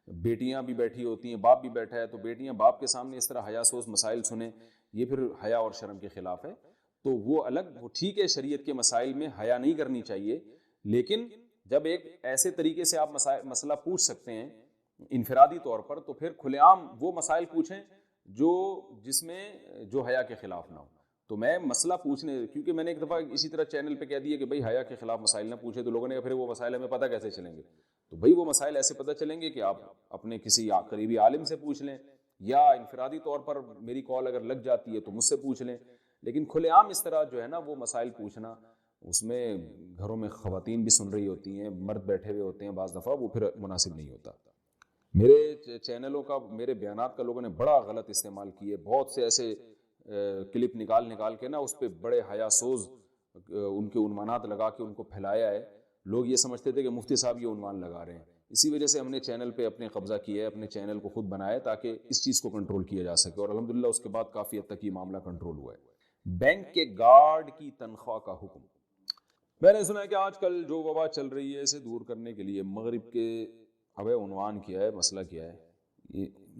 B: بیٹیاں بھی بیٹھی ہوتی ہیں، باپ بھی بیٹھا ہے، تو بیٹیاں باپ کے سامنے اس طرح حیا سوز مسائل سنیں، یہ پھر حیا اور شرم کے خلاف ہے. تو وہ الگ، وہ ٹھیک ہے، شریعت کے مسائل میں حیا نہیں کرنی چاہیے، لیکن جب ایک ایسے طریقے سے آپ مسئلہ پوچھ سکتے ہیں انفرادی طور پر، تو پھر کھلے عام وہ مسائل پوچھیں جس میں جو حیا کے خلاف نہ ہو. تو میں مسئلہ پوچھنے، کیونکہ میں نے ایک دفعہ اسی طرح چینل پہ کہہ دیا کہ بھائی حیا کے خلاف مسائل نہ پوچھے، تو لوگوں نے کہا پھر وہ مسائل ہمیں پتہ کیسے چلیں گے؟ تو بھائی وہ مسائل ایسے پتہ چلیں گے کہ آپ اپنے کسی قریبی عالم سے پوچھ لیں، یا انفرادی طور پر میری کال اگر لگ جاتی ہے تو مجھ سے پوچھ لیں. لیکن کھلے عام اس طرح جو ہے نا وہ مسائل پوچھنا، اس میں گھروں میں خواتین بھی سن رہی ہوتی ہیں، مرد بیٹھے ہوئے ہوتے ہیں، بعض دفعہ وہ پھر مناسب نہیں ہوتا. میرے چینلوں کا، میرے بیانات کا لوگوں نے بڑا غلط استعمال کیے، بہت سے ایسے کلپ نکال کے نا اس پہ بڑے حیا سوز ان کے عنوانات لگا کے ان کو پھیلایا ہے. لوگ یہ سمجھتے تھے کہ مفتی صاحب یہ عنوان لگا رہے ہیں. اسی وجہ سے ہم نے چینل پہ اپنے قبضہ کیا ہے، اپنے چینل کو خود بنایا تاکہ اس چیز کو کنٹرول کیا جا سکے، اور الحمدللہ اس کے بعد کافی حد تک یہ معاملہ کنٹرول ہوا ہے. بینک کے گارڈ کی تنخواہ کا حکم. میں نے سنا ہے کہ آج کل جو وبا چل رہی ہے اسے دور کرنے کے لیے مغرب کے عنوان کیا ہے، مسئلہ کیا ہے،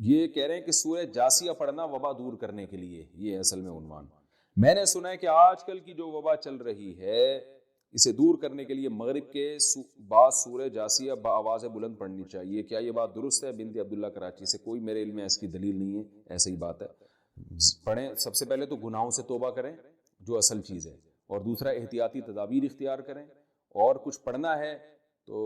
B: یہ کہہ رہے ہیں کہ سورہ جاسیہ پڑھنا وبا دور کرنے کے لیے، یہ اصل میں عنوان. میں نے سنا ہے کہ آج کل کی جو وبا چل رہی ہے اسے دور کرنے کے لیے مغرب کے بعد سورہ جاسیہ بآواز بلند پڑھنی چاہیے. کیا یہ بات درست ہے؟ بنت عبداللہ کراچی سے. کوئی میرے علم میں اس کی دلیل نہیں ہے، ایسے ہی بات ہے. پڑھیں، سب سے پہلے تو گناہوں سے توبہ کریں جو اصل چیز ہے، اور دوسرا احتیاطی تدابیر اختیار کریں، اور کچھ پڑھنا ہے تو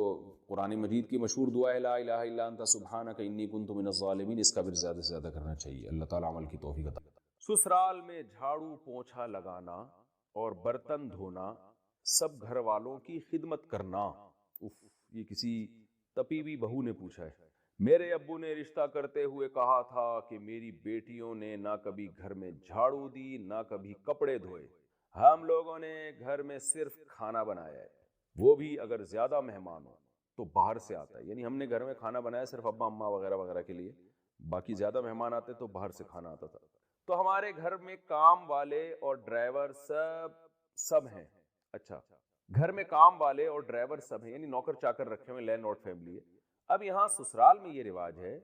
B: قرآن مجید کی مشہور دعا ہے لا الہ الا انت سبحانک انی کنت من الظالمین، اس کا بھی زیادہ سے زیادہ کرنا چاہیے. اللہ تعالیٰ عمل کی توفیق عطا. سسرال میں جھاڑو پونچھا لگانا اور برتن دھونا، سب گھر والوں کی خدمت کرنا. یہ کسی تپی ہوئی بہو نے پوچھا ہے. میرے ابو نے رشتہ کرتے ہوئے کہا تھا کہ میری بیٹیوں نے نہ کبھی گھر میں جھاڑو دی نہ کبھی کپڑے دھوئے، ہم لوگوں نے گھر میں صرف کھانا بنایا ہے، وہ بھی اگر زیادہ مہمان ہو تو باہر سے آتا ہے. یعنی ہم نے گھر میں کھانا بنایا صرف ابا اماں وغیرہ وغیرہ کے لیے، باقی زیادہ مہمان آتے تو باہر سے کھانا آتا تھا. تو ہمارے گھر میں کام والے اور ڈرائیور سب ہیں. اچھا، گھر میں کام والے اور ڈرائیور سب ہیں، یعنی نوکر چاکر رکھے ہوئے، لینڈ لارڈ فیملی ہے. اب یہاں سسرال میں یہ رواج ہے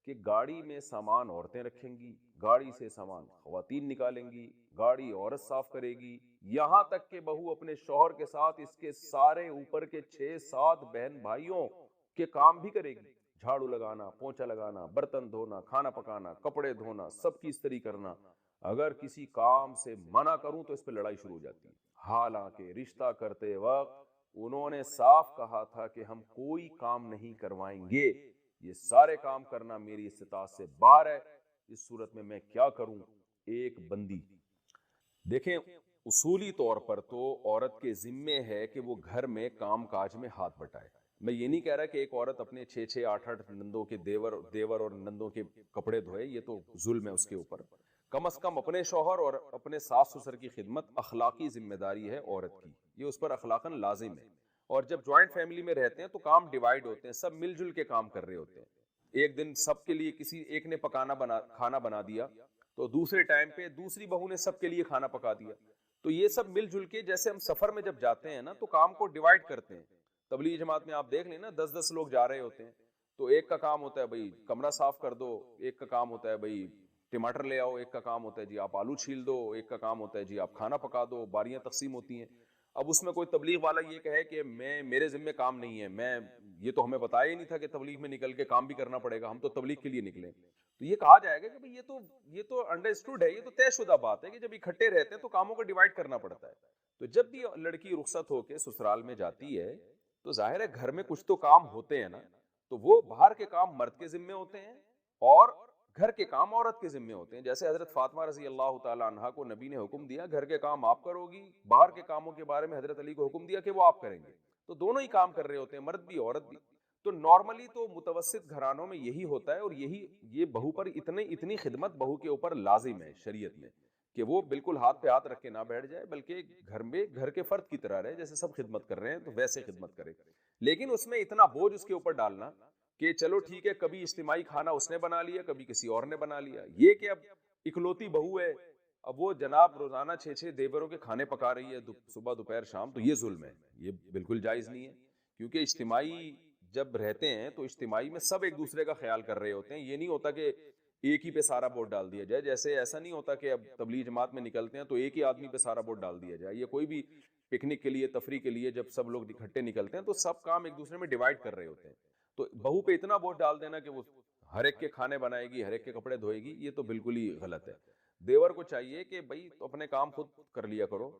B: کہ گاڑی میں سامان عورتیں رکھیں گی، گاڑی سے سامان خواتین نکالیں گی، گاڑی عورت صاف کرے گی، یہاں تک کہ بہو اپنے شوہر کے ساتھ اس کے سارے اوپر کے 6-7 بہن بھائیوں کے کام بھی کرے گی. جھاڑو لگانا، پونچھا لگانا، برتن دھونا، کھانا پکانا، کپڑے دھونا، سب کی استری کرنا. اگر کسی کام سے منع کروں تو اس پہ لڑائی شروع ہو جاتی ہے. حالانکہ رشتہ کرتے وقت انہوں نے صاف کہا تھا کہ ہم کوئی کام نہیں کروائیں گے، یہ سارے کام کرنا میری استطاعت سے باہر ہے، اس صورت میں میں کیا کروں؟ ایک بندی. دیکھیں، اصولی طور پر تو عورت کے ذمے ہے کہ وہ گھر میں کام کاج میں ہاتھ بٹائے. میں یہ نہیں کہہ رہا کہ ایک عورت اپنے 6-6 8-8 نندوں کے دیور اور نندوں کے کپڑے دھوئے، یہ تو ظلم ہے اس کے اوپر. کم از کم اپنے شوہر اور اپنے ساس سسر کی خدمت اخلاقی ذمہ داری ہے عورت کی، یہ اس پر اخلاقاً لازم ہے. اور جب جوائنٹ فیملی میں رہتے ہیں تو کام ڈیوائیڈ ہوتے ہیں، سب مل جل کے کام کر رہے ہوتے ہیں. ایک دن سب کے لیے کسی ایک نے کھانا بنا دیا تو دوسرے ٹائم پہ دوسری بہو نے سب کے لیے کھانا پکا دیا. تو یہ سب مل جل کے، جیسے ہم سفر میں جب جاتے ہیں نا تو کام کو ڈیوائیڈ کرتے ہیں. تبلیغی جماعت میں آپ دیکھ لیں نا، 10-10 لوگ جا رہے ہوتے ہیں تو ایک کا کام ہوتا ہے بھائی کمرہ صاف کر دو، ایک کا کام ہوتا ہے بھائی ٹماٹر لے آؤ، ایک کا کام ہوتا ہے جی آپ آلو چھیل دو، ایک کا کام ہوتا ہے جی آپ کھانا پکا دو. باریاں تقسیم ہوتی ہیں. اب اس میں کوئی تبلیغ والا یہ کہے کہ میرے ذمہ کام نہیں ہے، یہ تو ہمیں بتایا ہی نہیں تھا کہ تبلیغ میں نکل کے کام بھی کرنا پڑے گا، ہم تو تبلیغ کے لیے نکلے. تو یہ کہا جائے گا کہ بھئی یہ تو انڈرسٹوڈ ہے، یہ تو طے شدہ بات ہے کہ جب اکٹھے رہتے ہیں تو کاموں کو ڈیوائیڈ کرنا پڑتا ہے. تو جب بھی لڑکی رخصت ہو کے سسرال میں جاتی ہے تو ظاہر ہے گھر میں کچھ تو کام ہوتے ہیں نا، تو وہ باہر کے کام مرد کے ذمے ہوتے ہیں اور گھر کے کام عورت کے ذمے ہوتے ہیں. جیسے حضرت فاطمہ رضی اللہ تعالیٰ عنہا کو نبی نے حکم دیا گھر کے کام آپ کرو گی, باہر کے کاموں کے بارے میں حضرت علی کو حکم دیا کہ وہ آپ کریں گے. تو دونوں ہی کام کر رہے ہوتے ہیں, مرد بھی عورت بھی. تو نارملی تو متوسط گھرانوں میں یہی ہوتا ہے, اور یہ بہو پر اتنی خدمت بہو کے اوپر لازم ہے شریعت میں کہ وہ بالکل ہاتھ پہ ہاتھ رکھ کے نہ بیٹھ جائے, بلکہ گھر میں گھر کے فرد کی طرح رہے. جیسے سب خدمت کر رہے ہیں تو ویسے خدمت کرے, لیکن اس میں اتنا بوجھ اس کے اوپر ڈالنا کہ چلو ٹھیک ہے کبھی اجتماعی کھانا اس نے بنا لیا, کبھی کسی اور نے بنا لیا, یہ کہ اب اکلوتی بہو ہے, اب وہ جناب روزانہ 6 دیوروں کے کھانے پکا رہی ہے صبح دوپہر شام, تو یہ ظلم ہے, یہ بالکل جائز نہیں ہے. کیونکہ اجتماعی جب رہتے ہیں تو اجتماعی میں سب ایک دوسرے کا خیال کر رہے ہوتے ہیں. یہ نہیں ہوتا کہ ایک ہی پہ سارا ووٹ ڈال دیا جائے, جیسے ایسا نہیں ہوتا کہ اب تبلیغ جماعت میں نکلتے ہیں تو ایک ہی آدمی پہ سارا ووٹ ڈال دیا جائے. یہ کوئی بھی پکنک کے لیے, تفریح کے لیے جب سب لوگ اکٹھے نکلتے ہیں تو سب کام ایک دوسرے میں ڈیوائڈ کر رہے ہوتے ہیں. تو بہو پہ اتنا ووٹ ڈال دینا کہ وہ ہر ایک کے کھانے بنائے گی, ہر ایک کے کپڑے دھوئے گی, یہ تو بالکل ہی غلط ہے. دیور کو چاہیے کہ بھائی تو اپنے کام خود کر لیا کرو.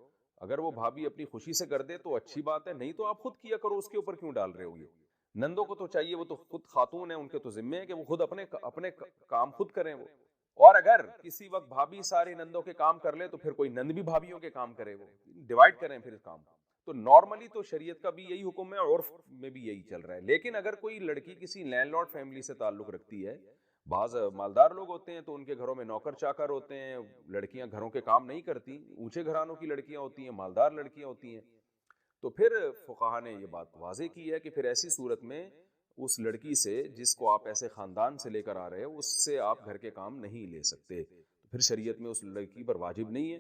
B: اگر وہ بھابھی اپنی خوشی سے کر دے تو اچھی بات ہے, نہیں تو آپ خود کیا کرو, اس کے اوپر کیوں ڈال رہے ہو. یہ نندوں کو تو چاہیے, وہ تو خود خاتون ہیں, ان کے تو ذمے ہے کہ وہ خود اپنے کام خود کریں وہ. اور اگر کسی وقت بھابھی سارے نندوں کے کام کر لے تو پھر کوئی نند بھی بھابھیوں کے کام کرے, وہ ڈیوائڈ کریں پھر کام. تو نارملی تو شریعت کا بھی یہی حکم ہے, اور عرف میں بھی یہی چل رہا ہے. لیکن اگر کوئی لڑکی کسی لینڈ لارڈ فیملی سے تعلق رکھتی ہے, بعض مالدار لوگ ہوتے ہیں تو ان کے گھروں میں نوکر چاکر ہوتے ہیں, لڑکیاں گھروں کے کام نہیں کرتی, اونچے گھرانوں کی لڑکیاں ہوتی ہیں, مالدار لڑکیاں ہوتی ہیں, تو پھر فقہا نے یہ بات واضح کی ہے کہ پھر ایسی صورت میں اس لڑکی سے جس کو آپ ایسے خاندان سے لے کر آ رہے ہیں, اس سے آپ گھر کے کام نہیں لے سکتے. تو پھر شریعت میں اس لڑکی پر واجب نہیں ہے.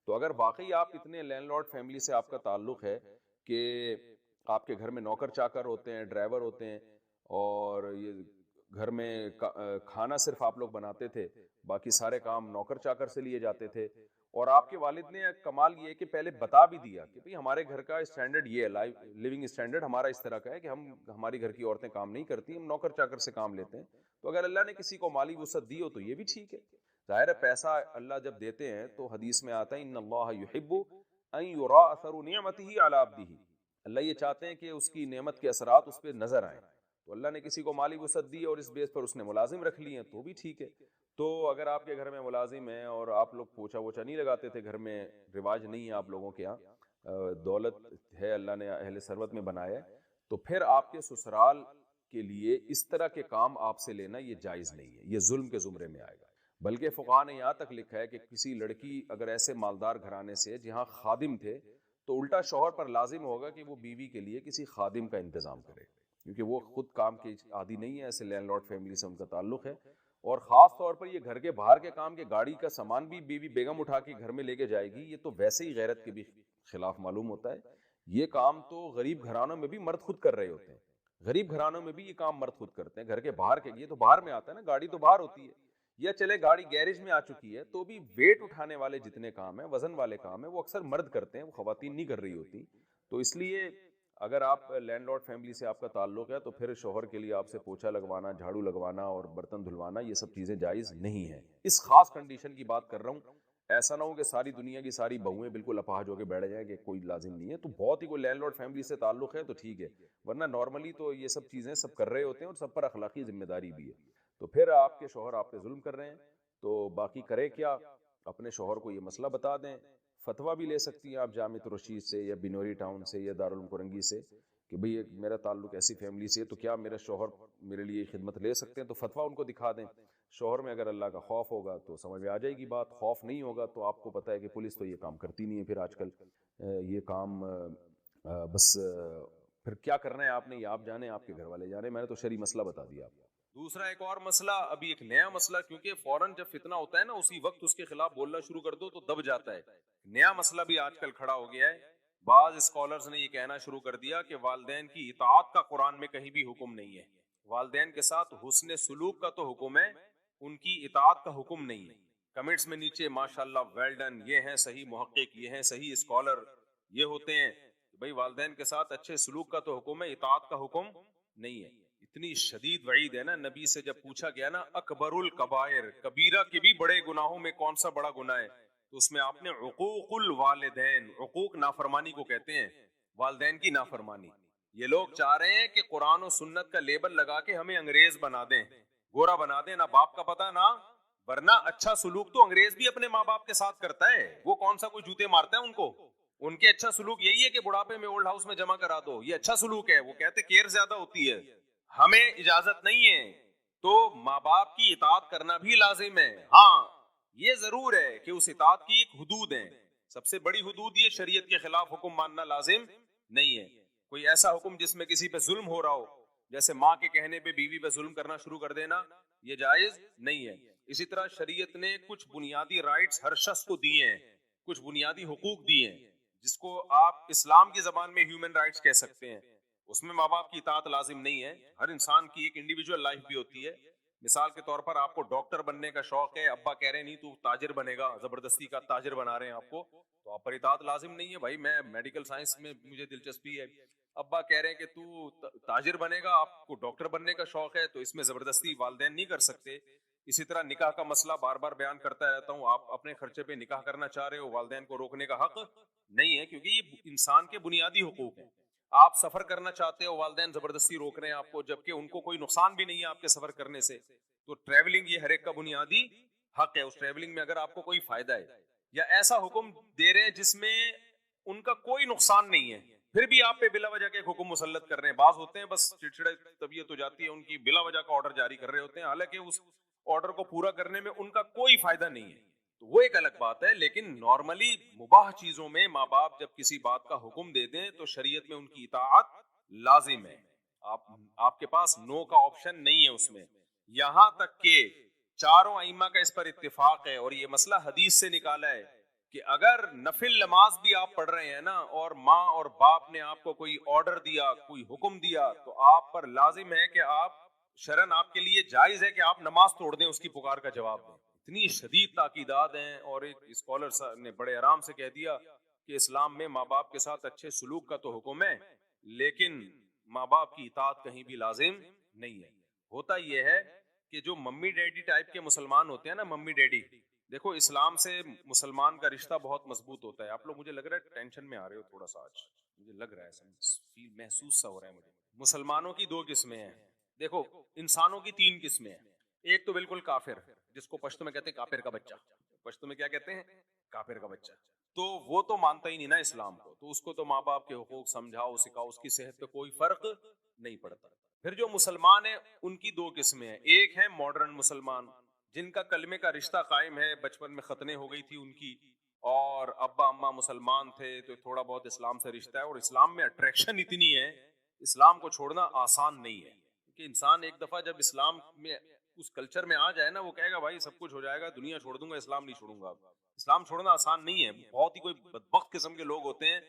B: تو اگر واقعی آپ اتنے لینڈ لارڈ فیملی سے آپ کا تعلق ہے کہ آپ کے گھر میں نوکر چاکر ہوتے ہیں, ڈرائیور ہوتے ہیں, اور یہ گھر میں کھانا صرف آپ لوگ بناتے تھے, باقی سارے کام نوکر چاکر سے لیے جاتے تھے, اور آپ کے والد نے کمال یہ کہ پہلے بتا بھی دیا کہ بھئی ہمارے گھر کا اسٹینڈرڈ یہ ہے, لیونگ اسٹینڈرڈ ہمارا اس طرح کا ہے کہ ہماری گھر کی عورتیں کام نہیں کرتی, ہم نوکر چاکر سے کام لیتے ہیں. تو اگر اللہ نے کسی کو مالی وسعت دی ہو تو یہ بھی ٹھیک ہے. ظاہر ہے پیسہ اللہ جب دیتے ہیں تو حدیث میں آتا ہے ان اللہ یحب ان یرا اثر نعمته علی عبده, اللہ یہ چاہتے ہیں کہ اس کی نعمت کے اثرات اس پہ نظر آئیں. تو اللہ نے کسی کو مالی وسعت دی اور اس بیس پر اس نے ملازم رکھ لی ہیں تو بھی ٹھیک ہے. تو اگر آپ کے گھر میں ملازم ہیں اور آپ لوگ پوچھا ووچھا نہیں لگاتے تھے, گھر میں رواج نہیں ہے آپ لوگوں کے یہاں, دولت ہے اللہ نے اہل ثروت میں بنایا ہے, تو پھر آپ کے سسرال کے لیے اس طرح کے کام آپ سے لینا یہ جائز نہیں ہے, یہ ظلم کے زمرے میں آئے گا. بلکہ فقہا نے یہاں تک لکھا ہے کہ کسی لڑکی اگر ایسے مالدار گھرانے سے جہاں خادم تھے تو الٹا شوہر پر لازم ہوگا کہ وہ بیوی کے لیے کسی خادم کا انتظام کرے, کیونکہ وہ خود کام کے عادی نہیں ہے, ایسے لینڈ لارڈ فیملی سے ان کا تعلق ہے. اور خاص طور پر یہ گھر کے باہر کے کام کے گاڑی کا سامان بھی بیوی بیگم اٹھا کے گھر میں لے کے جائے گی, یہ تو ویسے ہی غیرت کے بھی خلاف معلوم ہوتا ہے. یہ کام تو غریب گھرانوں میں بھی مرد خود کر رہے ہوتے ہیں, غریب گھرانوں میں بھی یہ کام مرد خود کرتے ہیں. گھر کے باہر کے, یہ تو باہر میں آتا ہے نا, گاڑی تو باہر ہوتی ہے, یا چلے گاڑی گیرج میں آ چکی ہے تو بھی ویٹ اٹھانے والے جتنے کام ہیں, وزن والے کام ہیں, وہ اکثر مرد کرتے ہیں, وہ خواتین نہیں کر رہی ہوتی. تو اس لیے اگر آپ لینڈ لارڈ فیملی سے آپ کا تعلق ہے تو پھر شوہر کے لیے آپ سے پوچھا لگوانا, جھاڑو لگوانا اور برتن دھلوانا یہ سب چیزیں جائز نہیں ہیں. اس خاص کنڈیشن کی بات کر رہا ہوں, ایسا نہ ہو کہ ساری دنیا کی ساری بہویں بالکل اپاہج ہو کے بیٹھ جائیں کہ کوئی لازم نہیں ہے. تو بہت ہی کوئی لینڈ لارڈ فیملی سے تعلق ہے تو ٹھیک ہے, ورنہ نارملی تو یہ سب چیزیں سب کر رہے ہوتے ہیں اور سب پر اخلاقی ذمہ داری بھی ہے. تو پھر آپ کے شوہر آپ پہ ظلم کر رہے ہیں, تو باقی کرے کیا, اپنے شوہر کو یہ مسئلہ بتا دیں. فتویٰ بھی لے سکتی ہیں آپ جامعۃ الرشید سے یا بنوری ٹاؤن سے یا دارالعلوم کرنگی سے کہ بھئی میرا تعلق ایسی فیملی سے ہے تو کیا میرا شوہر میرے لیے خدمت لے سکتے ہیں, تو فتویٰ ان کو دکھا دیں. شوہر میں اگر اللہ کا خوف ہوگا تو سمجھ میں آ جائے گی بات, خوف نہیں ہوگا تو آپ کو پتہ ہے کہ پولیس تو یہ کام کرتی نہیں ہے. پھر آج کل یہ کام بس پھر کیا کرنا ہے آپ نے, یہ آپ جانیں, آپ کے گھر والے جانیں. میں نے تو شرعی مسئلہ بتا دیا آپ کو. دوسرا ایک اور مسئلہ, ابھی ایک نیا مسئلہ, کیونکہ فوراً جب فتنہ ہوتا ہے نا اسی وقت اس کے خلاف بولنا شروع کر دو تو دب جاتا ہے. نیا مسئلہ بھی آج کل کھڑا ہو گیا ہے. بعض اسکالرز نے یہ کہنا شروع کر دیا کہ والدین کی اطاعت کا قرآن میں کہیں بھی حکم نہیں ہے. والدین کے ساتھ حسن سلوک کا تو حکم ہے, ان کی اطاعت کا حکم نہیں ہے. کمنٹس میں نیچے ماشاءاللہ ویل ڈن, یہ ہیں صحیح محقق, یہ ہیں صحیح اسکالر, یہ ہوتے ہیں بھئی والدین کے ساتھ اچھے سلوک کا تو حکم ہے, اطاعت کا حکم نہیں ہے. اتنی شدید وعید ہے نا. نبی سے جب پوچھا گیا نا اکبر الکبائر, کبیرہ کے بھی بڑے گناہوں میں کون سا بڑا گناہ ہے, تو اس میں آپ نے عقوق الوالدین, عقوق نافرمانی کو کہتے ہیں, والدین کی نافرمانی. یہ لوگ چاہ رہے ہیں کہ قرآن و سنت کا لیبل لگا کے ہمیں انگریز بنا دیں, گورا بنا دیں, نہ باپ کا پتا نہ, ورنہ اچھا سلوک تو انگریز بھی اپنے ماں باپ کے ساتھ کرتا ہے, وہ کون سا کوئی جوتے مارتا ہے ان کو, ان کے اچھا سلوک یہی ہے کہ بڑھاپے میں اولڈ ہاؤس میں جمع کرا دو, یہ اچھا سلوک ہے. وہ کہتے کیئر زیادہ ہوتی ہے, ہمیں اجازت نہیں ہے. تو ماں باپ کی اطاعت کرنا بھی لازم ہے. ہاں یہ ضرور ہے کہ اس اطاعت کی ایک حدود ہے, سب سے بڑی حدود یہ شریعت کے خلاف حکم ماننا لازم نہیں ہے. کوئی ایسا حکم جس میں کسی پہ ظلم ہو رہا ہو, جیسے ماں کے کہنے پہ بیوی پہ ظلم کرنا شروع کر دینا, یہ جائز نہیں ہے. اسی طرح شریعت نے کچھ بنیادی رائٹس ہر شخص کو دیے ہیں, کچھ بنیادی حقوق دیے ہیں, جس کو آپ اسلام کی زبان میں ہیومن رائٹس کہہ سکتے ہیں. اس میں ماں باپ کی اطاعت لازم نہیں ہے. ہر انسان کی ایک انڈیویجول لائف بھی ہوتی ہے. مثال کے طور پر آپ کو ڈاکٹر بننے کا شوق ہے, ابا کہہ رہے نہیں تو تاجر بنے گا, زبردستی کا تاجر بنا رہے ہیں آپ کو, تو آپ پر اطاعت لازم نہیں ہے. بھائی میں میڈیکل سائنس میں مجھے دلچسپی ہے, ابا کہہ رہے ہیں کہ تو تاجر بنے گا, آپ کو ڈاکٹر بننے کا شوق ہے, تو اس میں زبردستی والدین نہیں کر سکتے. اسی طرح نکاح کا مسئلہ بار بار بیان کرتا رہتا ہوں, آپ اپنے خرچے پہ نکاح کرنا چاہ رہے ہو, والدین کو روکنے کا حق نہیں ہے, کیونکہ یہ انسان کے بنیادی حقوق ہیں. آپ سفر کرنا چاہتے ہو, والدین زبردستی روک رہے ہیں آپ کو, جبکہ ان کو کوئی نقصان بھی نہیں ہے آپ کے سفر کرنے سے. تو ٹریولنگ یہ ہر ایک کا بنیادی حق ہے, اس ٹریولنگ میں اگر آپ کو کوئی فائدہ ہے, یا ایسا حکم دے رہے ہیں جس میں ان کا کوئی نقصان نہیں ہے, پھر بھی آپ پہ بلا وجہ کے حکم مسلط کر رہے ہیں. بعض ہوتے ہیں بس چڑچڑے طبیعت ہو جاتی ہے ان کی, بلا وجہ کا آرڈر جاری کر رہے ہوتے ہیں, حالانکہ اس آرڈر کو پورا کرنے میں ان کا کوئی فائدہ نہیں ہے, تو وہ ایک الگ بات ہے. لیکن نارملی مباح چیزوں میں ماں باپ جب کسی بات کا حکم دے دیں تو شریعت میں ان کی اطاعت لازم ہے. آپ کے پاس نو کا آپشن نہیں ہے اس میں. یہاں تک کہ چاروں ائمہ کا اس پر اتفاق ہے, اور یہ مسئلہ حدیث سے نکالا ہے, کہ اگر نفل نماز بھی آپ پڑھ رہے ہیں نا, اور ماں اور باپ نے آپ کو کوئی آرڈر دیا, کوئی حکم دیا, تو آپ پر لازم ہے کہ آپ شرعن آپ کے لیے جائز ہے کہ آپ نماز توڑ دیں, اس کی پکار کا جواب دیں. اتنی شدید تاکیدات ہیں. اور ایک اسکالر نے بڑے آرام سے کہہ دیا کہ اسلام میں ماں باپ کے ساتھ اچھے سلوک کا تو حکم ہے, لیکن ماں باپ کی اطاعت کہیں بھی لازم نہیں ہے. ہوتا یہ ہے کہ جو ممی ڈیڈی ٹائپ کے مسلمان ہوتے ہیں نا, ممی ڈیڈی, دیکھو اسلام سے مسلمان کا رشتہ بہت مضبوط ہوتا ہے. آپ لوگ مجھے لگ رہا ہے ٹینشن میں آ رہے ہو تھوڑا سا, آج مجھے لگ رہا ہے محسوس سا ہو رہا ہے مجھے. مسلمانوں کی دو قسمیں ہیں. دیکھو انسانوں کی تین قسمیں ہیں. ایک تو بالکل کافر, جس کو پشتو میں کہتے ہیں کافر کا بچہ. پشتو میں کیا کہتے ہیں؟ کافر کا بچہ. تو وہ تو مانتا ہی نہیں نا اسلام کو, تو اس کو تو ماں باپ کے حقوق سمجھاؤ سکھاؤ, اس کی صحت پہ کوئی فرق نہیں پڑتا. پھر جو مسلمان ہیں ان کی دو قسمیں ہیں. ایک ہے ماڈرن مسلمان, جن کا کلمے کا رشتہ قائم ہے, بچپن میں ختنے ہو گئی تھی ان کی, اور ابا اماں مسلمان تھے, تو تھوڑا بہت اسلام سے رشتہ ہے, اور اسلام میں اٹریکشن اتنی ہے, اسلام کو چھوڑنا آسان نہیں ہے. کہ انسان ایک دفعہ جب اسلام میں اس کلچر میں آ جائے نا, وہ کہے گا بھائی سب کچھ ہو جائے گا, دنیا چھوڑ دوں گا, اسلام نہیں چھوڑوں گا. اسلام چھوڑنا آسان نہیں ہے. بہت ہی کوئی بدبخت قسم کے لوگ ہوتے ہیں,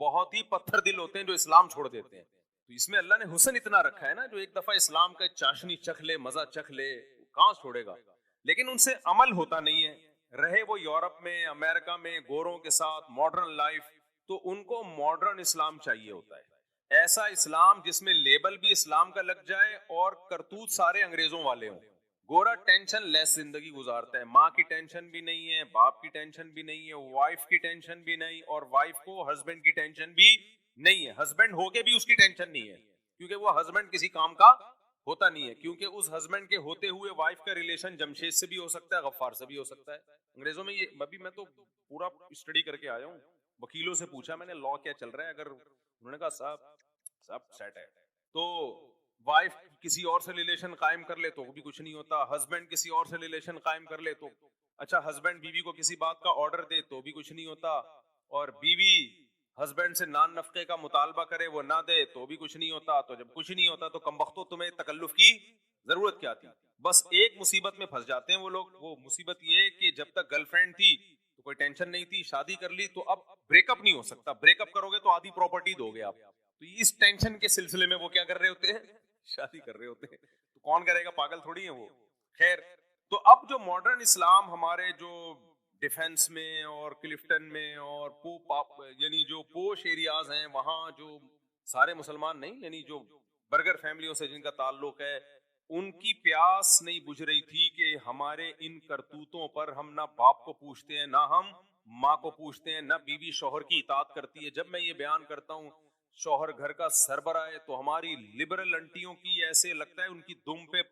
B: بہت ہی پتھر دل ہوتے ہیں جو اسلام چھوڑ دیتے ہیں. تو اس میں اللہ نے حسن اتنا رکھا ہے نا, جو ایک دفعہ اسلام کا چاشنی چکھ لے, مزہ چکھ لے, کہاں چھوڑے گا. لیکن ان سے عمل ہوتا نہیں ہے, رہے وہ یورپ میں, امریکہ میں, گوروں کے ساتھ ماڈرن لائف, تو ان کو ماڈرن اسلام چاہیے ہوتا ہے. ایسا اسلام جس میں لیبل بھی اسلام کا لگ جائے اور کرتوت سارے انگریزوں والے ہوں. گورا ٹینشن لیس زندگی گزارتا ہے, ماں کی ٹینشن بھی نہیں ہے, باپ کی ٹینشن بھی نہیں ہے, وائف کی ٹینشن بھی نہیں, اور وائف کو ہسبینڈ کی ٹینشن بھی نہیں ہے. ہسبینڈ ہو کے بھی اس کی ٹینشن نہیں ہے, کیونکہ وہ ہسبینڈ کسی کام کا ہوتا نہیں ہے, کیونکہ اس ہسبینڈ کے ہوتے ہوئے وائف کا ریلیشن جمشید سے بھی ہو سکتا ہے, غفار سے بھی ہو سکتا ہے. انگریزوں میں یہ ابھی میں تو پورا اسٹڈی کر کے آیا ہوں, وکیلوں سے پوچھا میں نے لا کیا چل رہا ہے, اگر انہوں نے کہا سب سیٹ ہے. تو وائف کسی اور سے ریلیشن قائم کر لے تو بھی کچھ نہیں ہوتا, ہسبینڈ کسی اور سے ریلیشن قائم کر لے تو اچھا, ہسبینڈ بیوی کو کسی بات کا آرڈر دے تو بھی کچھ نہیں ہوتا, اور بیوی ہسبینڈ سے نان نفقے کا مطالبہ کرے وہ نہ دے تو بھی کچھ نہیں ہوتا. تو جب کچھ نہیں ہوتا تو کمبختو تمہیں تکلف کی ضرورت کیا تھی. بس ایک مصیبت میں پھنس جاتے ہیں وہ لوگ, وہ مصیبت یہ کہ جب تک گرل فرینڈ تھی تو کوئی ٹینشن نہیں تھی, شادی کر لی تو اب بریک اپ نہیں ہو سکتا, بریک اپ کرو گے تو آدھی پراپرٹی دو گے آپ. تو اس ٹینشن کے سلسلے میں وہ کیا کر رہے ہوتے ہیں, شادی کر رہے ہوتے ہیں. تو کون کرے گا, پاگل تھوڑی ہیں وہ. خیر, تو اب جو ماڈرن اسلام ہمارے جو ڈیفنس میں اور کلفٹن میں اور یعنی جو پوش ایریاز ہیں وہاں جو سارے مسلمان نہیں, یعنی جو برگر فیملیوں سے جن کا تعلق ہے, ان کی پیاس نہیں بجھ رہی تھی کہ ہمارے ان کرتوتوں پر ہم نہ باپ کو پوچھتے ہیں, نہ ہم ماں کو پوچھتے ہیں, نہ بیوی شوہر کی اطاعت کرتی ہے. جب میں یہ بیان کرتا ہوں شوہر گھر کا سربراہ ہے, تو ہماری لبرل انٹیوں کی ایسے لگتا ہے ان کی دم پہ